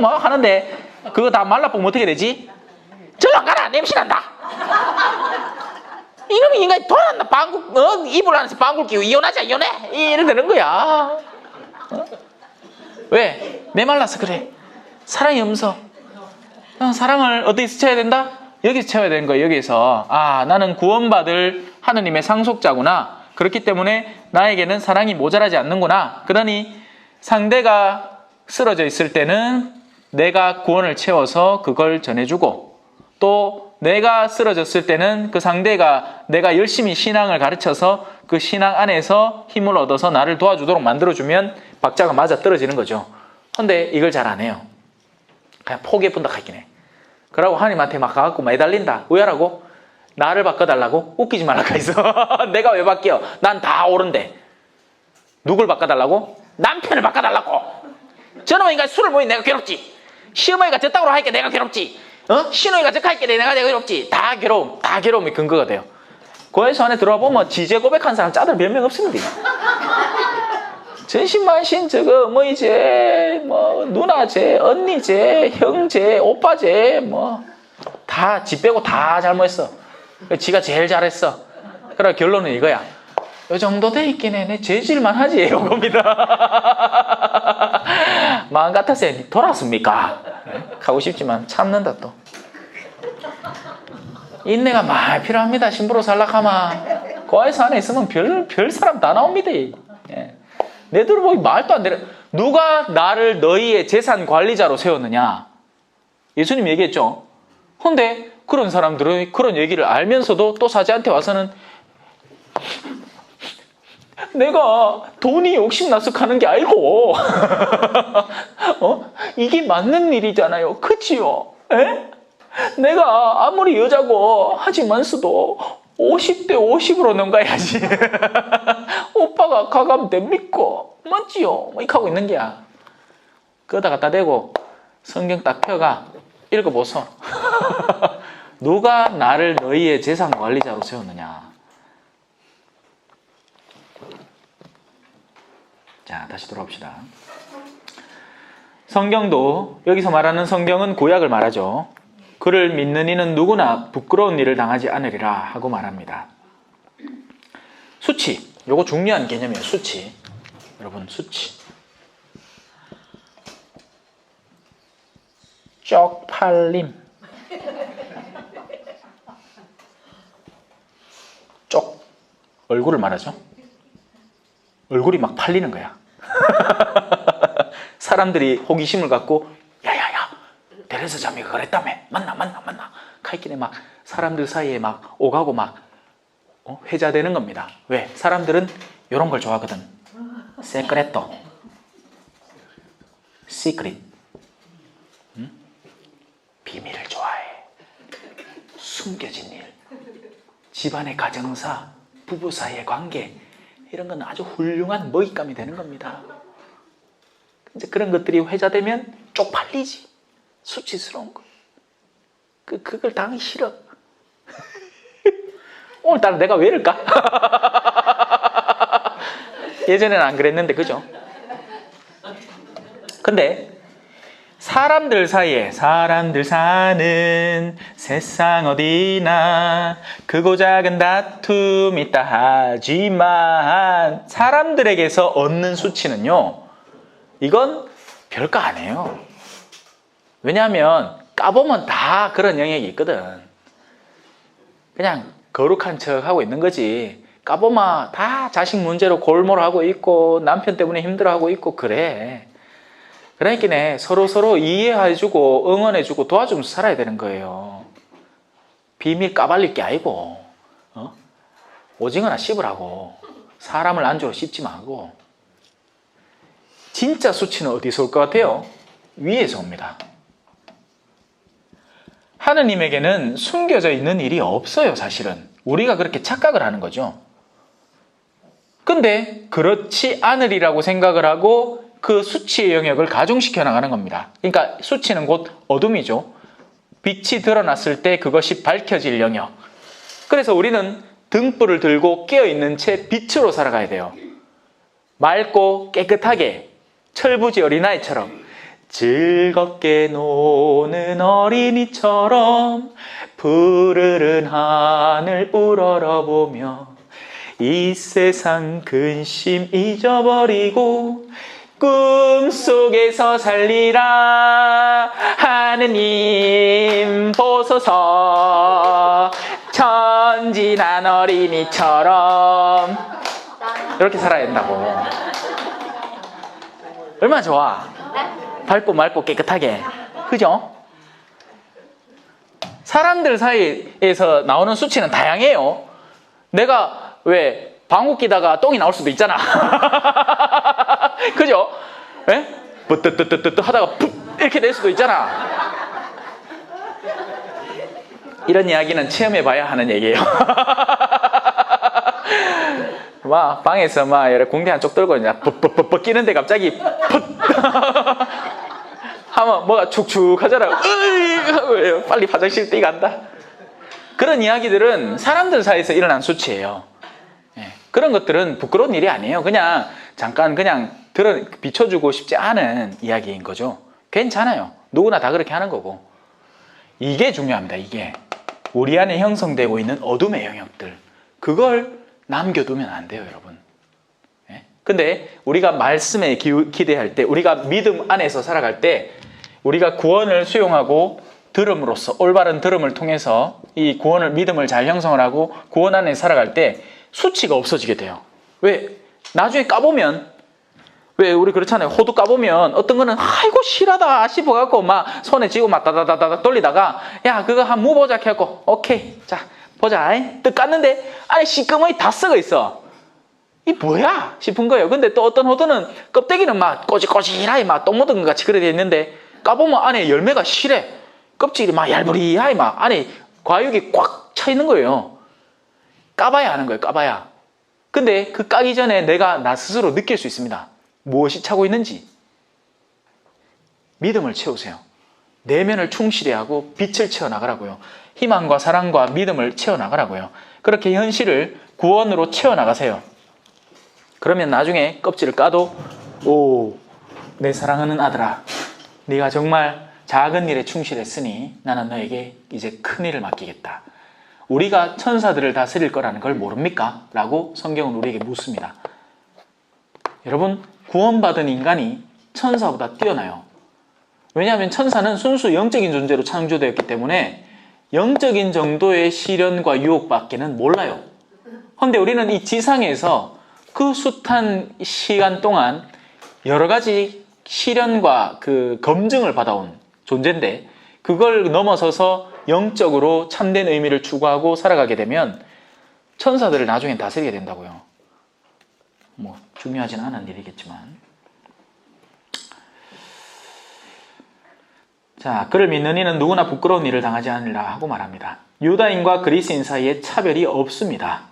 뭐 하는데 그거 다 말라보면 어떻게 되지? 저리 가라 냄새난다. 이놈의 인간이 돌았나 방구 이불 안에서 방구 끼고 이혼하자 이혼해 이래 되는 거야. 왜? 메말라서 그래. 사랑이 없어. 사랑을 어디서 채워야 된다? 여기서 채워야 되는 거예요. 여기서 나는 구원받을 하느님의 상속자구나. 그렇기 때문에 나에게는 사랑이 모자라지 않는구나. 그러니 상대가 쓰러져 있을 때는 내가 구원을 채워서 그걸 전해주고 또 내가 쓰러졌을 때는 그 상대가 내가 열심히 신앙을 가르쳐서 그 신앙 안에서 힘을 얻어서 나를 도와주도록 만들어주면 박자가 맞아 떨어지는 거죠. 근데 이걸 잘 안 해요. 그냥 포기해 본다 하긴 해. 그러고 하나님한테 막 가갖고 매달린다. 왜 하라고? 나를 바꿔달라고? 웃기지 말라고 했어. 내가 왜 바뀌어? 난 다 옳은데. 누굴 바꿔달라고? 남편을 바꿔달라고. 저놈의 인간 술을 모이 내가 괴롭지. 시어머니가 저따구로 하니까 내가 괴롭지. 신우이가 저렇게 하니까 내가 괴롭지. 다 괴로움이 근거가 돼요. 고해수 안에 들어와 보면 지제 고백한 사람 짜들 몇 명 없습니다. 전신만신 저거 뭐 이제 뭐 누나제, 언니제, 형제, 오빠제 뭐 다 지 빼고 다 잘못했어. 지가 제일 잘했어. 그래 결론은 이거야. 요 정도 돼 있긴 해. 내 죄질만 하지 이겁니다. 마음 같아서 돌았습니까? 가고 싶지만 참는다 또. 인내가 많이 필요합니다. 신부로 살락하마. 고아에서 안에 있으면 별 사람 다 나옵니다. 예. 내 들어보기 말도 안 되는. 누가 나를 너희의 재산 관리자로 세웠느냐? 예수님 얘기했죠. 근데 그런 사람들은 그런 얘기를 알면서도 또 사제한테 와서는 내가 돈이 욕심나서 가는 게 아니고 이게 맞는 일이잖아요. 그치요? 에? 내가 아무리 여자고 하지만서도 50대 50으로 넘가야지. 오빠가 가가면 됩니까? 맞지요? 뭐 이렇게 하고 있는 게야. 그러다 갖다 대고 성경 딱 펴가 읽어보소. 누가 나를 너희의 재산 관리자로 세웠느냐? 자, 다시 돌아옵시다. 성경도 여기서 말하는 성경은 구약을 말하죠. 그를 믿는 이는 누구나 부끄러운 일을 당하지 않으리라 하고 말합니다. 수치, 요거 중요한 개념이에요. 수치. 여러분, 수치. 쪽팔림. 쪽, 얼굴을 말하죠. 얼굴이 막 팔리는 거야. 사람들이 호기심을 갖고 야야야 데레스 자매가 그랬다며 만나 카이킨에 막 사람들 사이에 막 오가고 막 회자되는 겁니다. 왜? 사람들은 이런 걸 좋아하거든. 세크레토, 시크릿, 비밀을 좋아해. 숨겨진 일, 집안의 가정사, 부부 사이의 관계, 이런 건 아주 훌륭한 먹잇감이 되는 겁니다. 이제 그런 것들이 회자되면 쪽팔리지. 수치스러운 거. 그걸 당하기 싫어. 오늘따라 내가 왜 이럴까? 예전에는 안 그랬는데, 그죠? 근데 사람들 사이에 사람들 사는 세상 어디나 크고 작은 다툼 있다 하지만 사람들에게서 얻는 수치는요, 이건 별거 아니에요. 왜냐하면 까보면 다 그런 영역이 있거든. 그냥 거룩한 척하고 있는 거지. 까보면 다 자식 문제로 골몰하고 있고 남편 때문에 힘들어하고 있고 그래. 그러니까 서로 이해해주고 응원해주고 도와주면서 살아야 되는 거예요. 비밀 까발릴 게 아니고 오징어나 씹으라고. 사람을 안주로 씹지 말고. 진짜 수치는 어디서 올 것 같아요? 위에서 옵니다. 하느님에게는 숨겨져 있는 일이 없어요, 사실은. 우리가 그렇게 착각을 하는 거죠. 근데 그렇지 않으리라고 생각을 하고 그 수치의 영역을 가중시켜 나가는 겁니다. 그러니까 수치는 곧 어둠이죠. 빛이 드러났을 때 그것이 밝혀질 영역. 그래서 우리는 등불을 들고 깨어있는 채 빛으로 살아가야 돼요. 맑고 깨끗하게 철부지 어린아이처럼 즐겁게 노는 어린이처럼 푸르른 하늘 우러러보며 이 세상 근심 잊어버리고 꿈속에서 살리라. 하느님 보소서 천진한 어린이처럼 이렇게 살아야 된다고. 얼마나 좋아. 밝고 맑고 깨끗하게. 그죠? 사람들 사이에서 나오는 수치는 다양해요. 내가 왜 방귀 끼다가 똥이 나올 수도 있잖아. 그죠? 예? 뿌뜨뜨뜨뜨 하다가 푹 이렇게 될 수도 있잖아. 이런 이야기는 체험해봐야 하는 얘기예요. 막 방에서 막 공대 한쪽 들고 이제 뻑뻑뻑뻑 끼는데 갑자기 풋 하면 뭐가 축축하잖아. 빨리 화장실 뛰간다. 그런 이야기들은 사람들 사이에서 일어난 수치예요. 그런 것들은 부끄러운 일이 아니에요. 그냥 잠깐 그냥 비춰주고 싶지 않은 이야기인 거죠. 괜찮아요. 누구나 다 그렇게 하는 거고. 이게 중요합니다. 이게 우리 안에 형성되고 있는 어둠의 영역들, 그걸 남겨두면 안 돼요, 여러분. 근데 우리가 말씀에 기대할 때, 우리가 믿음 안에서 살아갈 때, 우리가 구원을 수용하고 들음으로써, 올바른 들음을 통해서 이 구원을, 믿음을 잘 형성을 하고 구원 안에 살아갈 때 수치가 없어지게 돼요. 왜? 나중에 까보면 왜 우리 그렇잖아요. 호두 까보면 어떤 거는 아이고 실하다 싶어갖고 막 손에 쥐고 막 다다다다닥 돌리다가 야 그거 한번 무보자 해갖고 오케이 자 보자 뜻 깠는데 안에 시꺼머니 다 썩어 있어. 이 뭐야 싶은 거예요. 근데 또 어떤 호두는 껍데기는 막 꼬질꼬질하게 막 똥 묻은 것 같이 그래 돼 있는데 까보면 안에 열매가 실해. 껍질이 막 얄부리하게 막 안에 과육이 꽉 차 있는 거예요. 까봐야 하는 거예요. 까봐야. 근데 그 까기 전에 내가 나 스스로 느낄 수 있습니다. 무엇이 차고 있는지. 믿음을 채우세요. 내면을 충실히 하고 빛을 채워나가라고요. 희망과 사랑과 믿음을 채워나가라고요. 그렇게 현실을 구원으로 채워나가세요. 그러면 나중에 껍질을 까도 오, 내 사랑하는 아들아, 네가 정말 작은 일에 충실했으니 나는 너에게 이제 큰 일을 맡기겠다. 우리가 천사들을 다스릴 거라는 걸 모릅니까? 라고 성경은 우리에게 묻습니다. 여러분, 구원받은 인간이 천사보다 뛰어나요. 왜냐하면 천사는 순수 영적인 존재로 창조되었기 때문에 영적인 정도의 시련과 유혹밖에는 몰라요. 그런데 우리는 이 지상에서 그 숱한 시간 동안 여러 가지 시련과 그 검증을 받아온 존재인데 그걸 넘어서서 영적으로 참된 의미를 추구하고 살아가게 되면 천사들을 나중엔 다스리게 된다고요. 뭐 중요하진 않은 일이겠지만. 자, 그를 믿는 이는 누구나 부끄러운 일을 당하지 않으리라 하고 말합니다. 유다인과 그리스인 사이에 차별이 없습니다.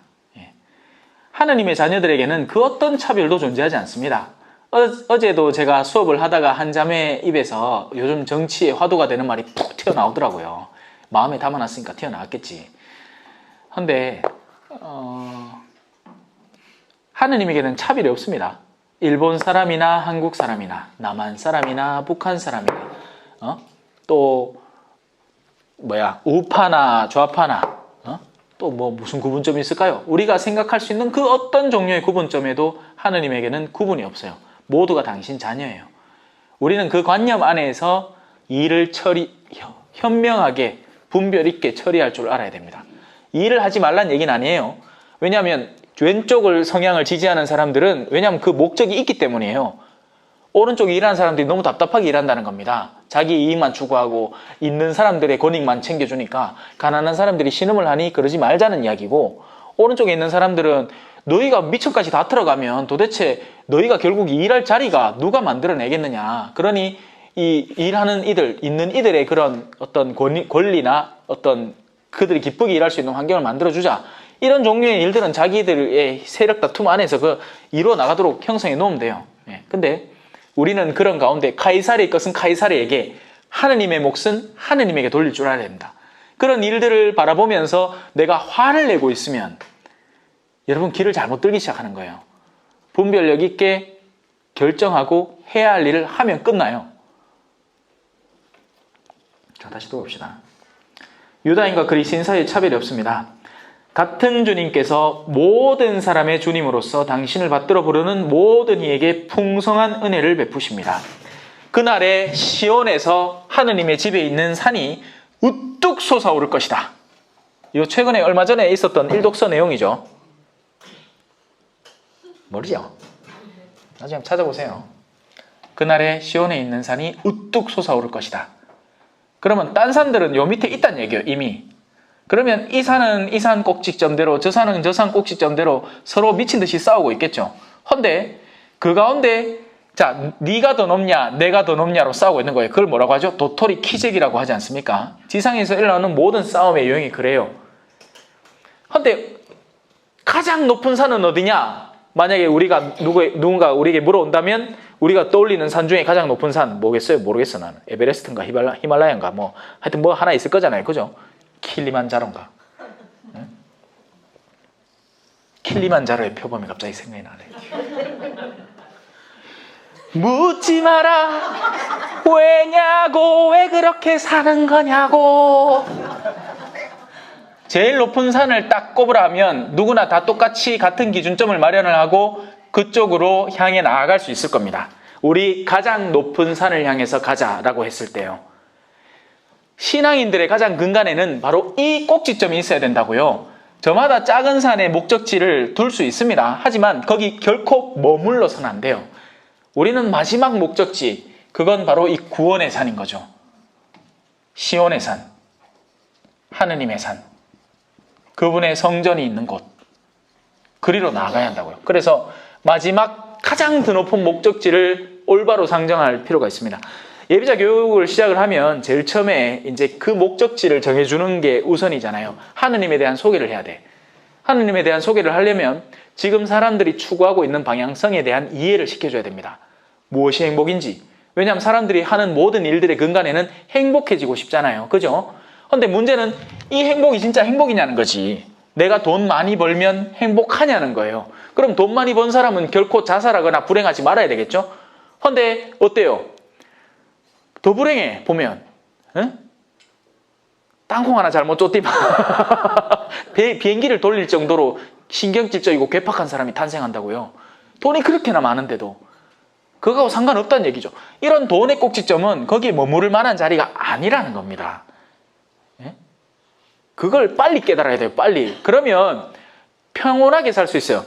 하느님의 자녀들에게는 그 어떤 차별도 존재하지 않습니다. 어제도 제가 수업을 하다가 한 자매 입에서 요즘 정치에 화두가 되는 말이 푹 튀어나오더라고요. 마음에 담아놨으니까 튀어나왔겠지. 근데 하느님에게는 차별이 없습니다. 일본 사람이나 한국 사람이나 남한 사람이나 북한 사람이나 또 우파나 좌파나 또 뭐 무슨 구분점이 있을까요? 우리가 생각할 수 있는 그 어떤 종류의 구분점에도 하느님에게는 구분이 없어요. 모두가 당신 자녀예요. 우리는 그 관념 안에서 일을 현명하게 분별 있게 처리할 줄 알아야 됩니다. 일을 하지 말란 얘기는 아니에요. 왜냐하면 왼쪽을 성향을 지지하는 사람들은 왜냐하면 그 목적이 있기 때문이에요. 오른쪽에 일하는 사람들이 너무 답답하게 일한다는 겁니다. 자기 이익만 추구하고 있는 사람들의 권익만 챙겨주니까 가난한 사람들이 신음을 하니 그러지 말자는 이야기고, 오른쪽에 있는 사람들은 너희가 미천까지 다 들어가면 도대체 너희가 결국 일할 자리가 누가 만들어내겠느냐. 그러니 이 일하는 이들, 있는 이들의 그런 어떤 권리나 어떤 그들이 기쁘게 일할 수 있는 환경을 만들어주자. 이런 종류의 일들은 자기들의 세력 다툼 안에서 이루어 나가도록 형성해 놓으면 돼요. 근데 우리는 그런 가운데 카이사르의 것은 카이사르에게, 하느님의 몫은 하느님에게 돌릴 줄 알아야 됩니다. 그런 일들을 바라보면서 내가 화를 내고 있으면 여러분 길을 잘못 들기 시작하는 거예요. 분별력 있게 결정하고 해야 할 일을 하면 끝나요. 자, 다시 돌아봅시다. 유다인과 그리스인 사이에 차별이 없습니다. 같은 주님께서 모든 사람의 주님으로서 당신을 받들어 부르는 모든 이에게 풍성한 은혜를 베푸십니다. 그날에 시온에서 하느님의 집에 있는 산이 우뚝 솟아오를 것이다. 이거 최근에 얼마 전에 있었던 일독서 내용이죠. 모르죠? 나중에 한번 찾아보세요. 그날에 시온에 있는 산이 우뚝 솟아오를 것이다. 그러면 딴 산들은 요 밑에 있다는 얘기예요, 이미. 그러면 이 산은 이 산 꼭지점대로, 저 산은 저 산 꼭지점대로 서로 미친 듯이 싸우고 있겠죠. 헌데 그 가운데 자, 네가 더 높냐 내가 더 높냐로 싸우고 있는 거예요. 그걸 뭐라고 하죠? 도토리 키재기라고 하지 않습니까? 지상에서 일어나는 모든 싸움의 유형이 그래요. 헌데 가장 높은 산은 어디냐? 만약에 우리가 누군가 우리에게 물어온다면 우리가 떠올리는 산 중에 가장 높은 산 뭐겠어요? 모르겠어 나는. 에베레스트인가 히말라야인가 뭐 하여튼 뭐 하나 있을 거잖아요. 그죠? 킬리만자로인가? 응? 킬리만자로의 표범이 갑자기 생각이 나네. 묻지 마라. 왜냐고, 왜 그렇게 사는 거냐고. 제일 높은 산을 딱 꼽으라면 누구나 다 똑같이 같은 기준점을 마련을 하고 그쪽으로 향해 나아갈 수 있을 겁니다. 우리 가장 높은 산을 향해서 가자라고 했을 때요. 신앙인들의 가장 근간에는 바로 이 꼭지점이 있어야 된다고요. 저마다 작은 산의 목적지를 둘 수 있습니다. 하지만 거기 결코 머물러서는 안 돼요. 우리는 마지막 목적지, 그건 바로 이 구원의 산인 거죠. 시온의 산, 하느님의 산, 그분의 성전이 있는 곳, 그리로 나아가야 한다고요. 그래서 마지막 가장 드높은 목적지를 올바로 상정할 필요가 있습니다. 예비자 교육을 시작을 하면 제일 처음에 이제 그 목적지를 정해주는 게 우선이잖아요. 하느님에 대한 소개를 해야 돼. 하느님에 대한 소개를 하려면 지금 사람들이 추구하고 있는 방향성에 대한 이해를 시켜줘야 됩니다. 무엇이 행복인지. 왜냐하면 사람들이 하는 모든 일들의 근간에는 행복해지고 싶잖아요. 그죠? 근데 문제는 이 행복이 진짜 행복이냐는 거지. 내가 돈 많이 벌면 행복하냐는 거예요. 그럼 돈 많이 번 사람은 결코 자살하거나 불행하지 말아야 되겠죠? 근데 어때요? 더 불행해 보면. 응? 땅콩 하나 잘못 쫓디만 비행기를 돌릴 정도로 신경질적이고 괴팍한 사람이 탄생한다고요. 돈이 그렇게나 많은데도. 그거하고 상관없다는 얘기죠. 이런 돈의 꼭지점은 거기에 머무를 만한 자리가 아니라는 겁니다. 예? 그걸 빨리 깨달아야 돼요. 빨리. 그러면 평온하게 살 수 있어요.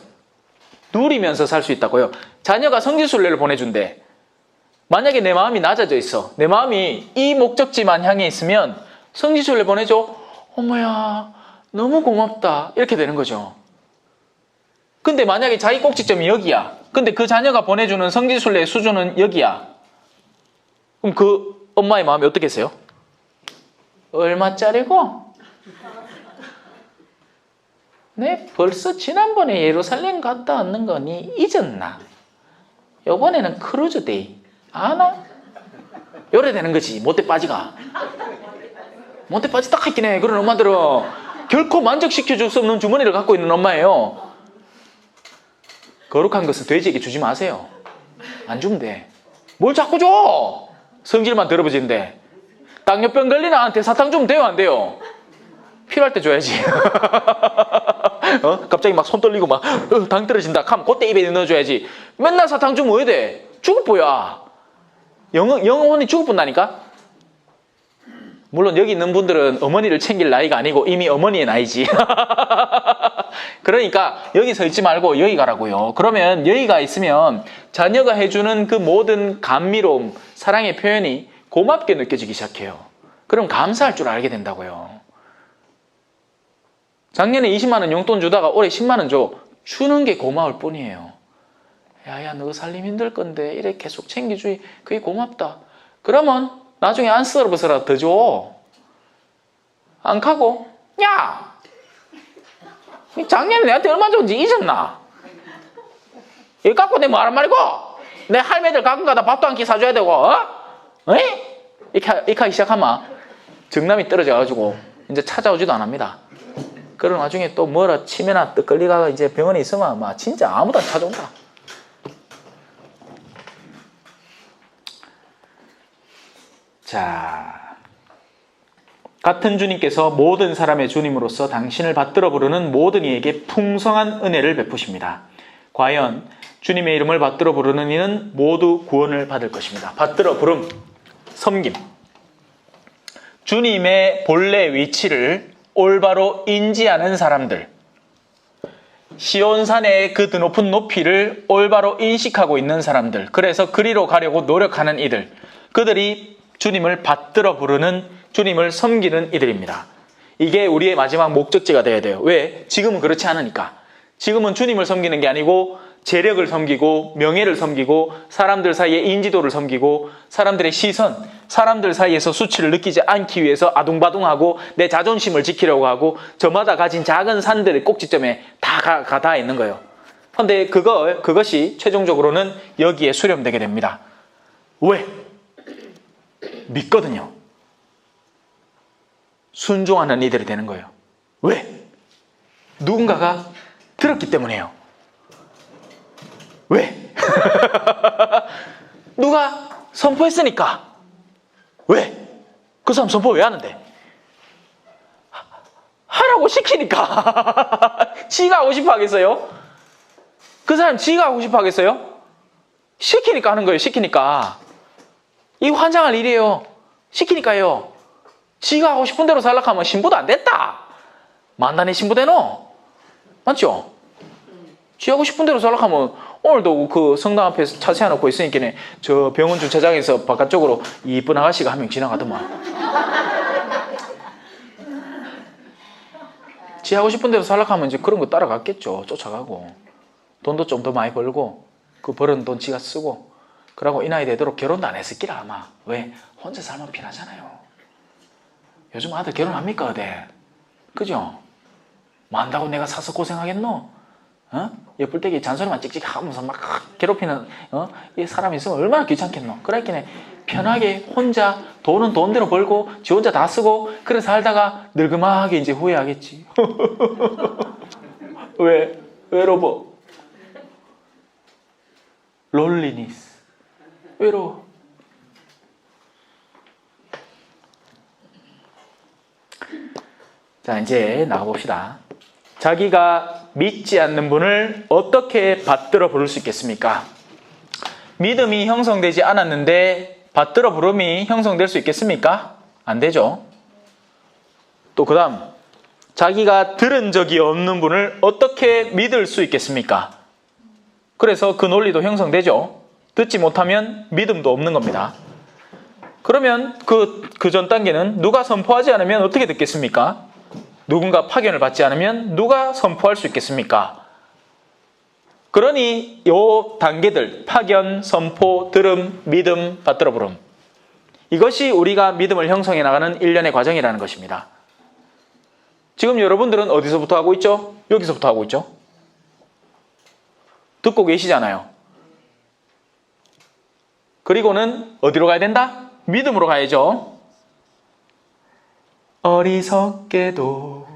누리면서 살 수 있다고요. 자녀가 성지순례를 보내준대. 만약에 내 마음이 낮아져 있어. 내 마음이 이 목적지만 향해 있으면 성지순례 보내줘. 어머야 너무 고맙다. 이렇게 되는 거죠. 근데 만약에 자기 꼭지점이 여기야. 근데 그 자녀가 보내주는 성지순례의 수준은 여기야. 그럼 그 엄마의 마음이 어떻겠어요? 얼마짜리고? 내 벌써 지난번에 예루살렘 갔다 왔는 거니 잊었나? 요번에는 크루즈 데이. 아나? 요래 되는 거지. 못돼 빠지가. 못돼 빠지 딱 했긴 해. 그런 엄마들은 결코 만족시켜줄 수 없는 주머니를 갖고 있는 엄마예요. 거룩한 것은 돼지에게 주지 마세요. 안 주면 돼. 뭘 자꾸 줘? 성질만 더러워지는데. 당뇨병 걸린 아한테 사탕 주면 돼요, 안 돼요? 필요할 때 줘야지. 갑자기 막 손 떨리고 막 당 떨어진다. 하면 그때 입에 넣어줘야지. 맨날 사탕 주면 왜 돼? 죽을 뻔야. 영혼이 죽을 뻔다니까? 물론 여기 있는 분들은 어머니를 챙길 나이가 아니고 이미 어머니의 나이지. 그러니까 여기 서 있지 말고 여기 가라고요. 그러면 여기가 있으면 자녀가 해주는 그 모든 감미로움, 사랑의 표현이 고맙게 느껴지기 시작해요. 그럼 감사할 줄 알게 된다고요. 작년에 20만 원 용돈 주다가 올해 10만 원 줘. 주는 게 고마울 뿐이에요. 야야 너 살림 힘들 건데 이래 계속 챙겨주이. 그게 고맙다. 그러면 나중에 안 썰어버서라도 더 줘. 안 가고 야 작년에 내한테 얼마 줬는지 잊었나? 이거 갖고 내 말한 말이고 내 할매들 가끔 가다 밥도 한 끼 사줘야 되고 이렇게 하기 시작하면 정남이 떨어져가지고 이제 찾아오지도 안 합니다. 그런 와중에 또 뭐라 치매나 떡걸리가 이제 병원에 있으면 막 진짜 아무도 안 찾아온다. 자, 같은 주님께서 모든 사람의 주님으로서 당신을 받들어 부르는 모든 이에게 풍성한 은혜를 베푸십니다. 과연 주님의 이름을 받들어 부르는 이는 모두 구원을 받을 것입니다. 받들어 부름, 섬김. 주님의 본래 위치를 올바로 인지하는 사람들, 시온산의 그 드높은 높이를 올바로 인식하고 있는 사람들, 그래서 그리로 가려고 노력하는 이들, 그들이 주님을 받들어 부르는, 주님을 섬기는 이들입니다. 이게 우리의 마지막 목적지가 되어야 돼요. 왜? 지금은 그렇지 않으니까. 지금은 주님을 섬기는 게 아니고 재력을 섬기고 명예를 섬기고 사람들 사이의 인지도를 섬기고 사람들의 시선, 사람들 사이에서 수치를 느끼지 않기 위해서 아둥바둥하고 내 자존심을 지키려고 하고 저마다 가진 작은 산들의 꼭지점에 다 닿아 있는 거예요. 그런데 그것이 최종적으로는 여기에 수렴되게 됩니다. 왜? 믿거든요. 순종하는 이들이 되는 거예요. 왜? 누군가가 들었기 때문이에요. 왜? 누가 선포했으니까. 왜? 그 사람 선포 왜 하는데? 하라고 시키니까. 지가 하고 싶어 하겠어요? 그 사람 지가 하고 싶어 하겠어요? 시키니까 하는 거예요. 시키니까. 이 환장할 일이에요. 시키니까요. 지가 하고 싶은 대로 살려고 하면 신부도 안 됐다. 만단의 신부 되노? 맞죠? 지 하고 싶은 대로 살려고 하면 오늘도 그 성당 앞에서 차 세워놓고 있으니까 저 병원 주차장에서 바깥쪽으로 이쁜 아가씨가 한 명 지나가더만. 지 하고 싶은 대로 살락하면 이제 그런 거 따라갔겠죠. 쫓아가고. 돈도 좀 더 많이 벌고, 그 벌은 돈 지가 쓰고, 그러고 이 나이 되도록 결혼도 안 했을 기라 아마. 왜? 혼자 살면 편하잖아요. 요즘 아들 결혼합니까, 어디? 그죠? 뭐 한다고 내가 사서 고생하겠노? 어? 예쁠 때기 잔소리만 찍찍 하면서 막 괴롭히는 이 사람이 있으면 얼마나 귀찮겠노? 그러니까 편하게 혼자 돈은 돈대로 벌고 지 혼자 다 쓰고 그래 살다가 늙음하게 이제 후회하겠지. 왜? 외로워. 롤리니스. 외로워. 자, 이제 나가봅시다. 자기가 믿지 않는 분을 어떻게 받들어 부를 수 있겠습니까? 믿음이 형성되지 않았는데 받들어 부름이 형성될 수 있겠습니까? 안 되죠. 또 그 다음, 자기가 들은 적이 없는 분을 어떻게 믿을 수 있겠습니까? 그래서 그 논리도 형성되죠. 듣지 못하면 믿음도 없는 겁니다. 그러면 그 전 단계는 누가 선포하지 않으면 어떻게 듣겠습니까? 누군가 파견을 받지 않으면 누가 선포할 수 있겠습니까? 그러니 요 단계들, 파견, 선포, 들음, 믿음, 받들어 부름, 이것이 우리가 믿음을 형성해 나가는 일련의 과정이라는 것입니다. 지금 여러분들은 어디서부터 하고 있죠? 여기서부터 하고 있죠? 듣고 계시잖아요. 그리고는 어디로 가야 된다? 믿음으로 가야죠. 어리석게도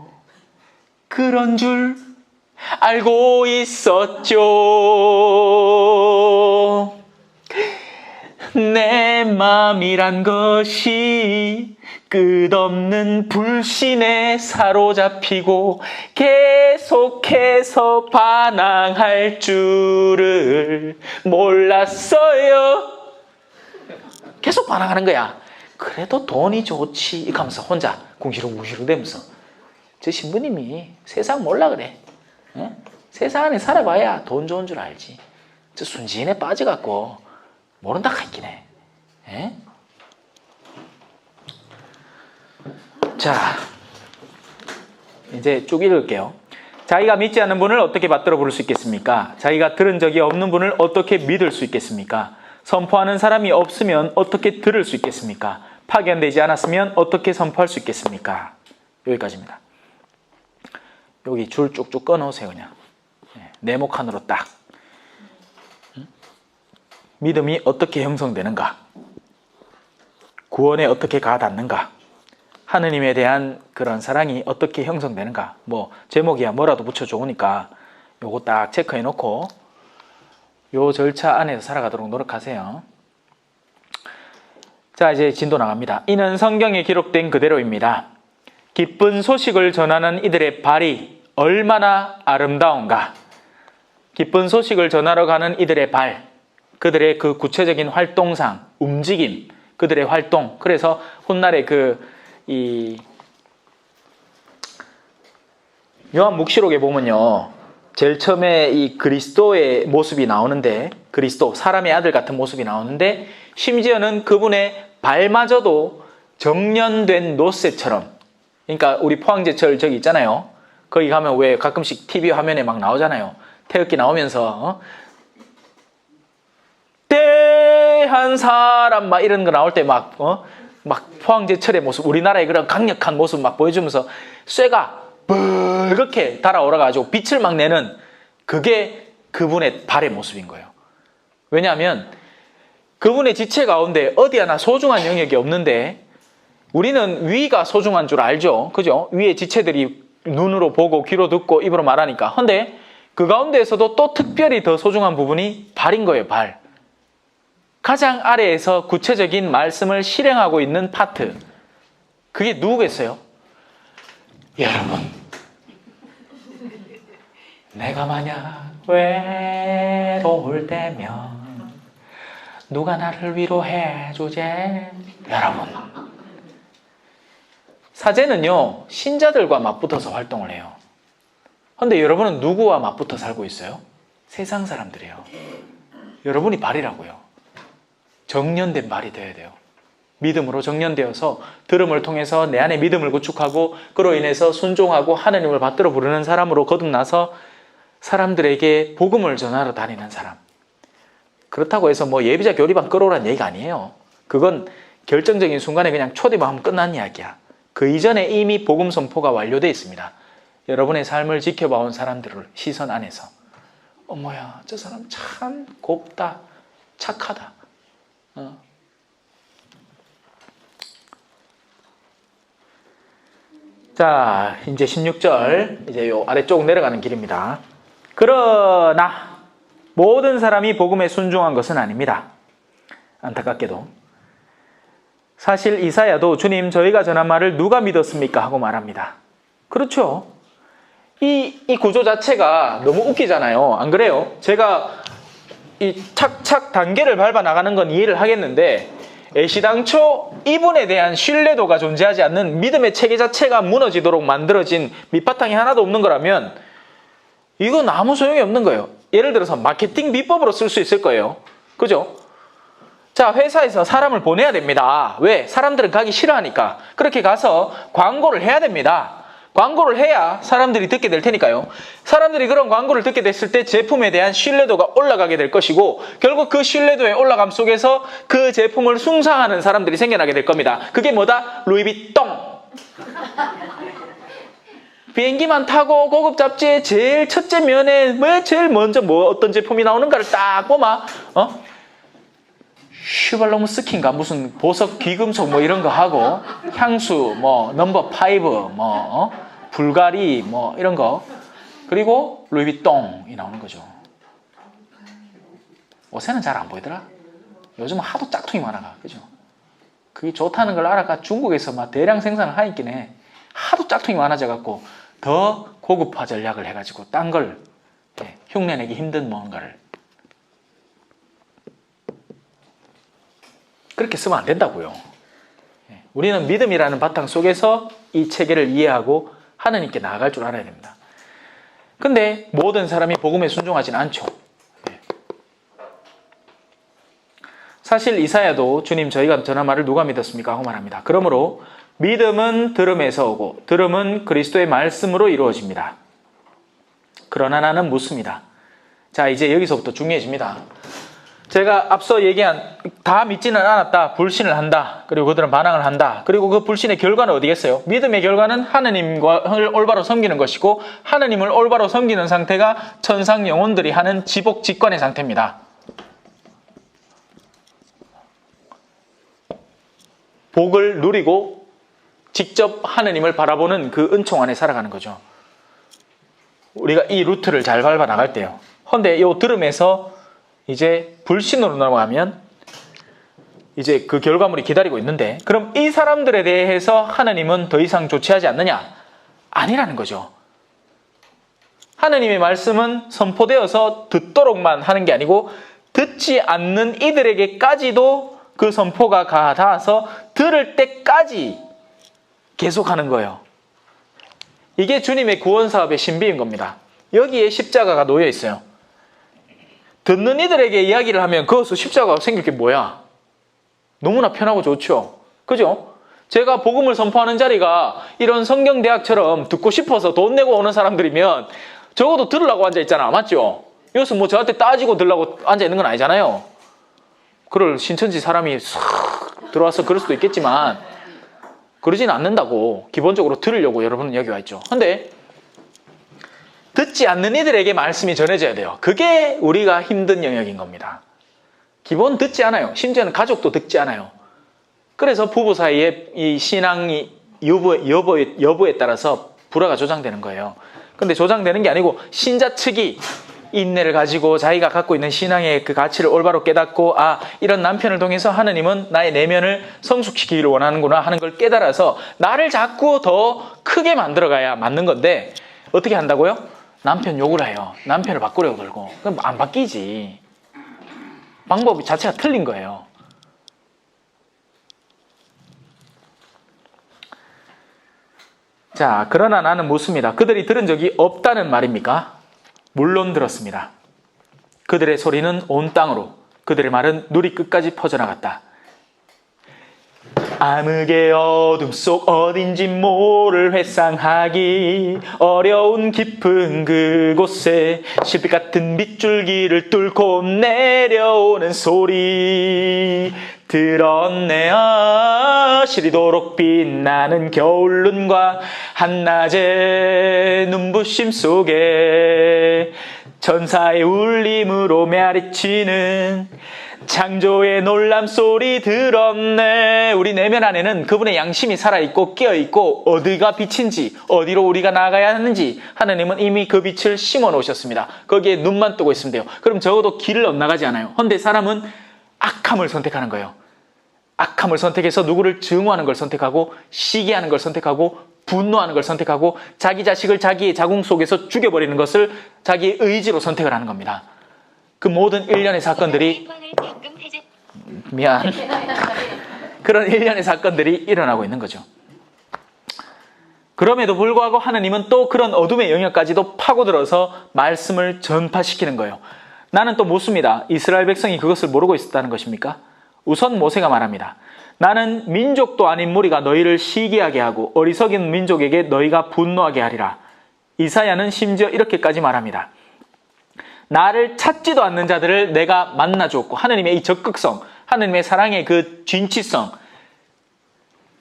그런 줄 알고 있었죠. 내 맘이란 것이 끝없는 불신에 사로잡히고 계속해서 반항할 줄을 몰랐어요. 계속 반항하는 거야. 그래도 돈이 좋지 이렇게 하면서 혼자 궁시렁궁시렁 대면서 저 신부님이 세상 몰라 그래. 에? 세상 안에 살아봐야 돈 좋은 줄 알지. 저 순진에 빠져갖고 모른다 했긴 해. 에? 자, 이제 쭉 읽을게요. 자기가 믿지 않는 분을 어떻게 받들어 부를 수 있겠습니까? 자기가 들은 적이 없는 분을 어떻게 믿을 수 있겠습니까? 선포하는 사람이 없으면 어떻게 들을 수 있겠습니까? 파견되지 않았으면 어떻게 선포할 수 있겠습니까? 여기까지입니다. 여기 줄 쭉쭉 꺼놓으세요. 그냥 네모칸으로 딱. 믿음이 어떻게 형성되는가? 구원에 어떻게 가닿는가? 하느님에 대한 그런 사랑이 어떻게 형성되는가? 뭐 제목이야 뭐라도 붙여 좋으니까 요거 딱 체크해 놓고 요 절차 안에서 살아가도록 노력하세요. 자, 이제 진도 나갑니다. 이는 성경에 기록된 그대로입니다. 기쁜 소식을 전하는 이들의 발이 얼마나 아름다운가. 기쁜 소식을 전하러 가는 이들의 발, 그들의 그 구체적인 활동상, 움직임, 그들의 활동. 그래서 훗날에 요한묵시록에 보면요, 제일 처음에 이 그리스도의 모습이 나오는데, 그리스도, 사람의 아들 같은 모습이 나오는데, 심지어는 그분의 발마저도 정련된 노새처럼, 그러니까 우리 포항제철 저기 있잖아요. 거기 가면 왜 가끔씩 TV 화면에 막 나오잖아요. 태극기 나오면서 대한 사람 막 이런 거 나올 때 막 포항제철의 모습, 우리나라의 그런 강력한 모습 막 보여주면서 쇠가 벌겋게 달아오르가지고 빛을 막 내는, 그게 그분의 발의 모습인 거예요. 왜냐하면 그분의 지체 가운데 어디 하나 소중한 영역이 없는데, 우리는 위가 소중한 줄 알죠. 그죠? 위에 지체들이 눈으로 보고 귀로 듣고 입으로 말하니까. 근데 그 가운데에서도 또 특별히 더 소중한 부분이 발인 거예요. 발. 가장 아래에서 구체적인 말씀을 실행하고 있는 파트. 그게 누구겠어요? 여러분, 내가 만약 외로울 때면 누가 나를 위로해 주제? 여러분, 사제는요 신자들과 맞붙어서 활동을 해요. 근데 여러분은 누구와 맞붙어 살고 있어요? 세상 사람들이에요. 여러분이 발이라고요. 정련된 발이 되어야 돼요. 믿음으로 정련되어서 들음을 통해서 내 안에 믿음을 구축하고 그로 인해서 순종하고 하느님을 받들어 부르는 사람으로 거듭나서 사람들에게 복음을 전하러 다니는 사람. 그렇다고 해서 뭐 예비자 교리반 끌어오라는 얘기가 아니에요. 그건 결정적인 순간에 그냥 초대만 하면 끝난 이야기야. 그 이전에 이미 복음 선포가 완료되어 있습니다. 여러분의 삶을 지켜봐온 사람들을 시선 안에서 어머야 저 사람 참 곱다 착하다. 자 이제 16절 이제 요 아래쪽 내려가는 길입니다. 그러나 모든 사람이 복음에 순종한 것은 아닙니다. 안타깝게도 사실 이사야도 주님 저희가 전한 말을 누가 믿었습니까? 하고 말합니다. 그렇죠. 이 구조 자체가 너무 웃기잖아요. 안 그래요? 제가 이 착착 단계를 밟아 나가는 건 이해를 하겠는데 애시당초 이분에 대한 신뢰도가 존재하지 않는 믿음의 체계 자체가 무너지도록 만들어진 밑바탕이 하나도 없는 거라면 이건 아무 소용이 없는 거예요. 예를 들어서 마케팅 비법으로 쓸 수 있을 거예요. 그죠? 자, 회사에서 사람을 보내야 됩니다. 왜? 사람들은 가기 싫어하니까. 그렇게 가서 광고를 해야 됩니다. 광고를 해야 사람들이 듣게 될 테니까요. 사람들이 그런 광고를 듣게 됐을 때 제품에 대한 신뢰도가 올라가게 될 것이고 결국 그 신뢰도의 올라감 속에서 그 제품을 숭상하는 사람들이 생겨나게 될 겁니다. 그게 뭐다? 루이비통. 비행기만 타고 고급 잡지에 제일 첫째 면에 왜 제일 먼저 뭐 어떤 제품이 나오는가를 딱 보면 슈발로무 스킨가 무슨 보석 귀금속 뭐 이런 거 하고 향수 뭐 넘버 5 뭐 불가리 뭐 이런 거 그리고 루이비통이 나오는 거죠. 옷에는 잘 안 보이더라. 요즘은 하도 짝퉁이 많아가 그죠? 그게 좋다는 걸 알아가 중국에서 막 대량 생산을 하긴 해. 하도 짝퉁이 많아져 갖고 더 고급화 전략을 해가지고 딴 걸 흉내내기 힘든 뭔가를 그렇게 쓰면 안 된다고요. 우리는 믿음이라는 바탕 속에서 이 체계를 이해하고 하나님께 나아갈 줄 알아야 됩니다. 근데 모든 사람이 복음에 순종하지는 않죠. 사실 이사야도 주님 저희가 전한 말을 누가 믿었습니까? 하고 말합니다. 그러므로 믿음은 들음에서 오고 들음은 그리스도의 말씀으로 이루어집니다. 그러나 나는 묻습니다. 자 이제 여기서부터 중요해집니다. 제가 앞서 얘기한 다 믿지는 않았다. 불신을 한다. 그리고 그들은 반항을 한다. 그리고 그 불신의 결과는 어디겠어요? 믿음의 결과는 하느님을 올바로 섬기는 것이고 하느님을 올바로 섬기는 상태가 천상 영혼들이 하는 지복직관의 상태입니다. 복을 누리고 직접 하느님을 바라보는 그 은총 안에 살아가는 거죠. 우리가 이 루트를 잘 밟아 나갈 때요. 그런데 이 들음에서 이제 불신으로 넘어가면 이제 그 결과물이 기다리고 있는데 그럼 이 사람들에 대해서 하느님은 더 이상 조치하지 않느냐? 아니라는 거죠. 하느님의 말씀은 선포되어서 듣도록만 하는 게 아니고 듣지 않는 이들에게까지도 그 선포가 닿아서 들을 때까지 계속하는 거예요. 이게 주님의 구원사업의 신비인 겁니다. 여기에 십자가가 놓여 있어요. 듣는 이들에게 이야기를 하면 그것으로 십자가가 생길 게 뭐야? 너무나 편하고 좋죠. 그죠? 제가 복음을 선포하는 자리가 이런 성경대학처럼 듣고 싶어서 돈 내고 오는 사람들이면 적어도 들으려고 앉아있잖아. 맞죠? 여기서 뭐 저한테 따지고 들으려고 앉아있는 건 아니잖아요. 그럴 신천지 사람이 싹 들어와서 그럴 수도 있겠지만 그러진 않는다고 기본적으로 들으려고 여러분은 여기 와 있죠. 근데 듣지 않는 이들에게 말씀이 전해져야 돼요. 그게 우리가 힘든 영역인 겁니다. 기본 듣지 않아요. 심지어는 가족도 듣지 않아요. 그래서 부부 사이에 이 신앙이 여부에 따라서 불화가 조장되는 거예요. 근데 조장되는 게 아니고 신자 측이 인내를 가지고 자기가 갖고 있는 신앙의 그 가치를 올바로 깨닫고 이런 남편을 통해서 하느님은 나의 내면을 성숙시키기를 원하는구나 하는 걸 깨달아서 나를 자꾸 더 크게 만들어가야 맞는 건데 어떻게 한다고요? 남편 욕을 해요. 남편을 바꾸려고 들고. 그럼 안 바뀌지. 방법 자체가 틀린 거예요. 자, 그러나 나는 묻습니다. 그들이 들은 적이 없다는 말입니까? 물론 들었습니다. 그들의 소리는 온 땅으로, 그들의 말은 누리 끝까지 퍼져나갔다. 암흑의 어둠 속 어딘지 모를 회상하기 어려운 깊은 그곳에 실빛 같은 빗줄기를 뚫고 내려오는 소리 들었네. 시리도록 빛나는 겨울 눈과 한낮의 눈부심 속에 천사의 울림으로 메아리치는 창조의 놀람 소리 들었네. 우리 내면 안에는 그분의 양심이 살아있고 깨어있고 어디가 빛인지 어디로 우리가 나아가야 하는지 하나님은 이미 그 빛을 심어 놓으셨습니다. 거기에 눈만 뜨고 있으면 돼요. 그럼 적어도 길을 엇나가지 않아요. 그런데 사람은 악함을 선택하는 거예요. 악함을 선택해서 누구를 증오하는 걸 선택하고 시기하는 걸 선택하고 분노하는 걸 선택하고 자기 자식을 자기의 자궁 속에서 죽여버리는 것을 자기의 의지로 선택을 하는 겁니다. 그 모든 일련의 사건들이 그런 일련의 사건들이 일어나고 있는 거죠. 그럼에도 불구하고 하나님은 또 그런 어둠의 영역까지도 파고들어서 말씀을 전파시키는 거예요. 나는 또 묻습니다. 이스라엘 백성이 그것을 모르고 있었다는 것입니까? 우선 모세가 말합니다. 나는 민족도 아닌 무리가 너희를 시기하게 하고 어리석은 민족에게 너희가 분노하게 하리라. 이사야는 심지어 이렇게까지 말합니다. 나를 찾지도 않는 자들을 내가 만나주었고, 하나님의 이 적극성, 하나님의 사랑의 그 진취성,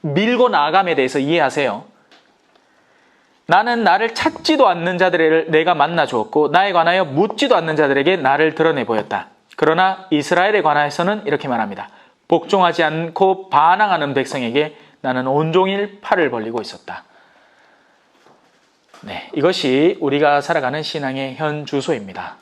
밀고 나아감에 대해서 이해하세요. 나는 나를 찾지도 않는 자들을 내가 만나주었고 나에 관하여 묻지도 않는 자들에게 나를 드러내 보였다. 그러나 이스라엘에 관하여서는 이렇게 말합니다. 복종하지 않고 반항하는 백성에게 나는 온종일 팔을 벌리고 있었다. 네, 이것이 우리가 살아가는 신앙의 현 주소입니다.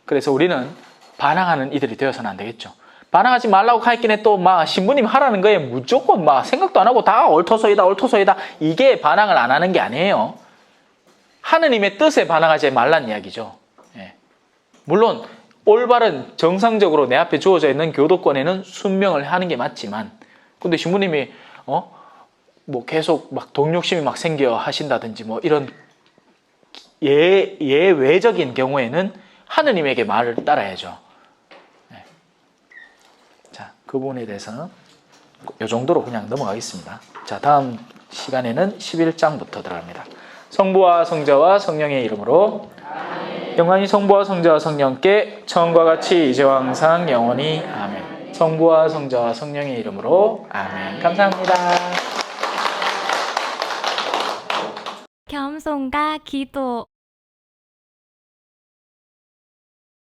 그래서 우리는 반항하는 이들이 되어서는 안 되겠죠. 반항하지 말라고 하기는 또 신부님 하라는 거에 무조건 생각도 안 하고 다 옳토소이다 이게 반항을 안 하는 게 아니에요. 하느님의 뜻에 반항하지 말란 이야기죠. 물론 올바른 정상적으로 내 앞에 주어져 있는 교도권에는 순명을 하는 게 맞지만, 근데 신부님이 계속 동욕심이 생겨 하신다든지 이런 예외적인 경우에는 하느님에게 말을 따라야죠. 자, 그 부분에 대해서 이 정도로 그냥 넘어가겠습니다. 자, 다음 시간에는 11장부터 들어갑니다. 성부와 성자와 성령의 이름으로 아멘. 영광이 성부와 성자와 성령께 처음과 같이 이제와 항상 영원히 아멘. 성부와 성자와 성령의 이름으로 아멘. 감사합니다. 겸손과 기도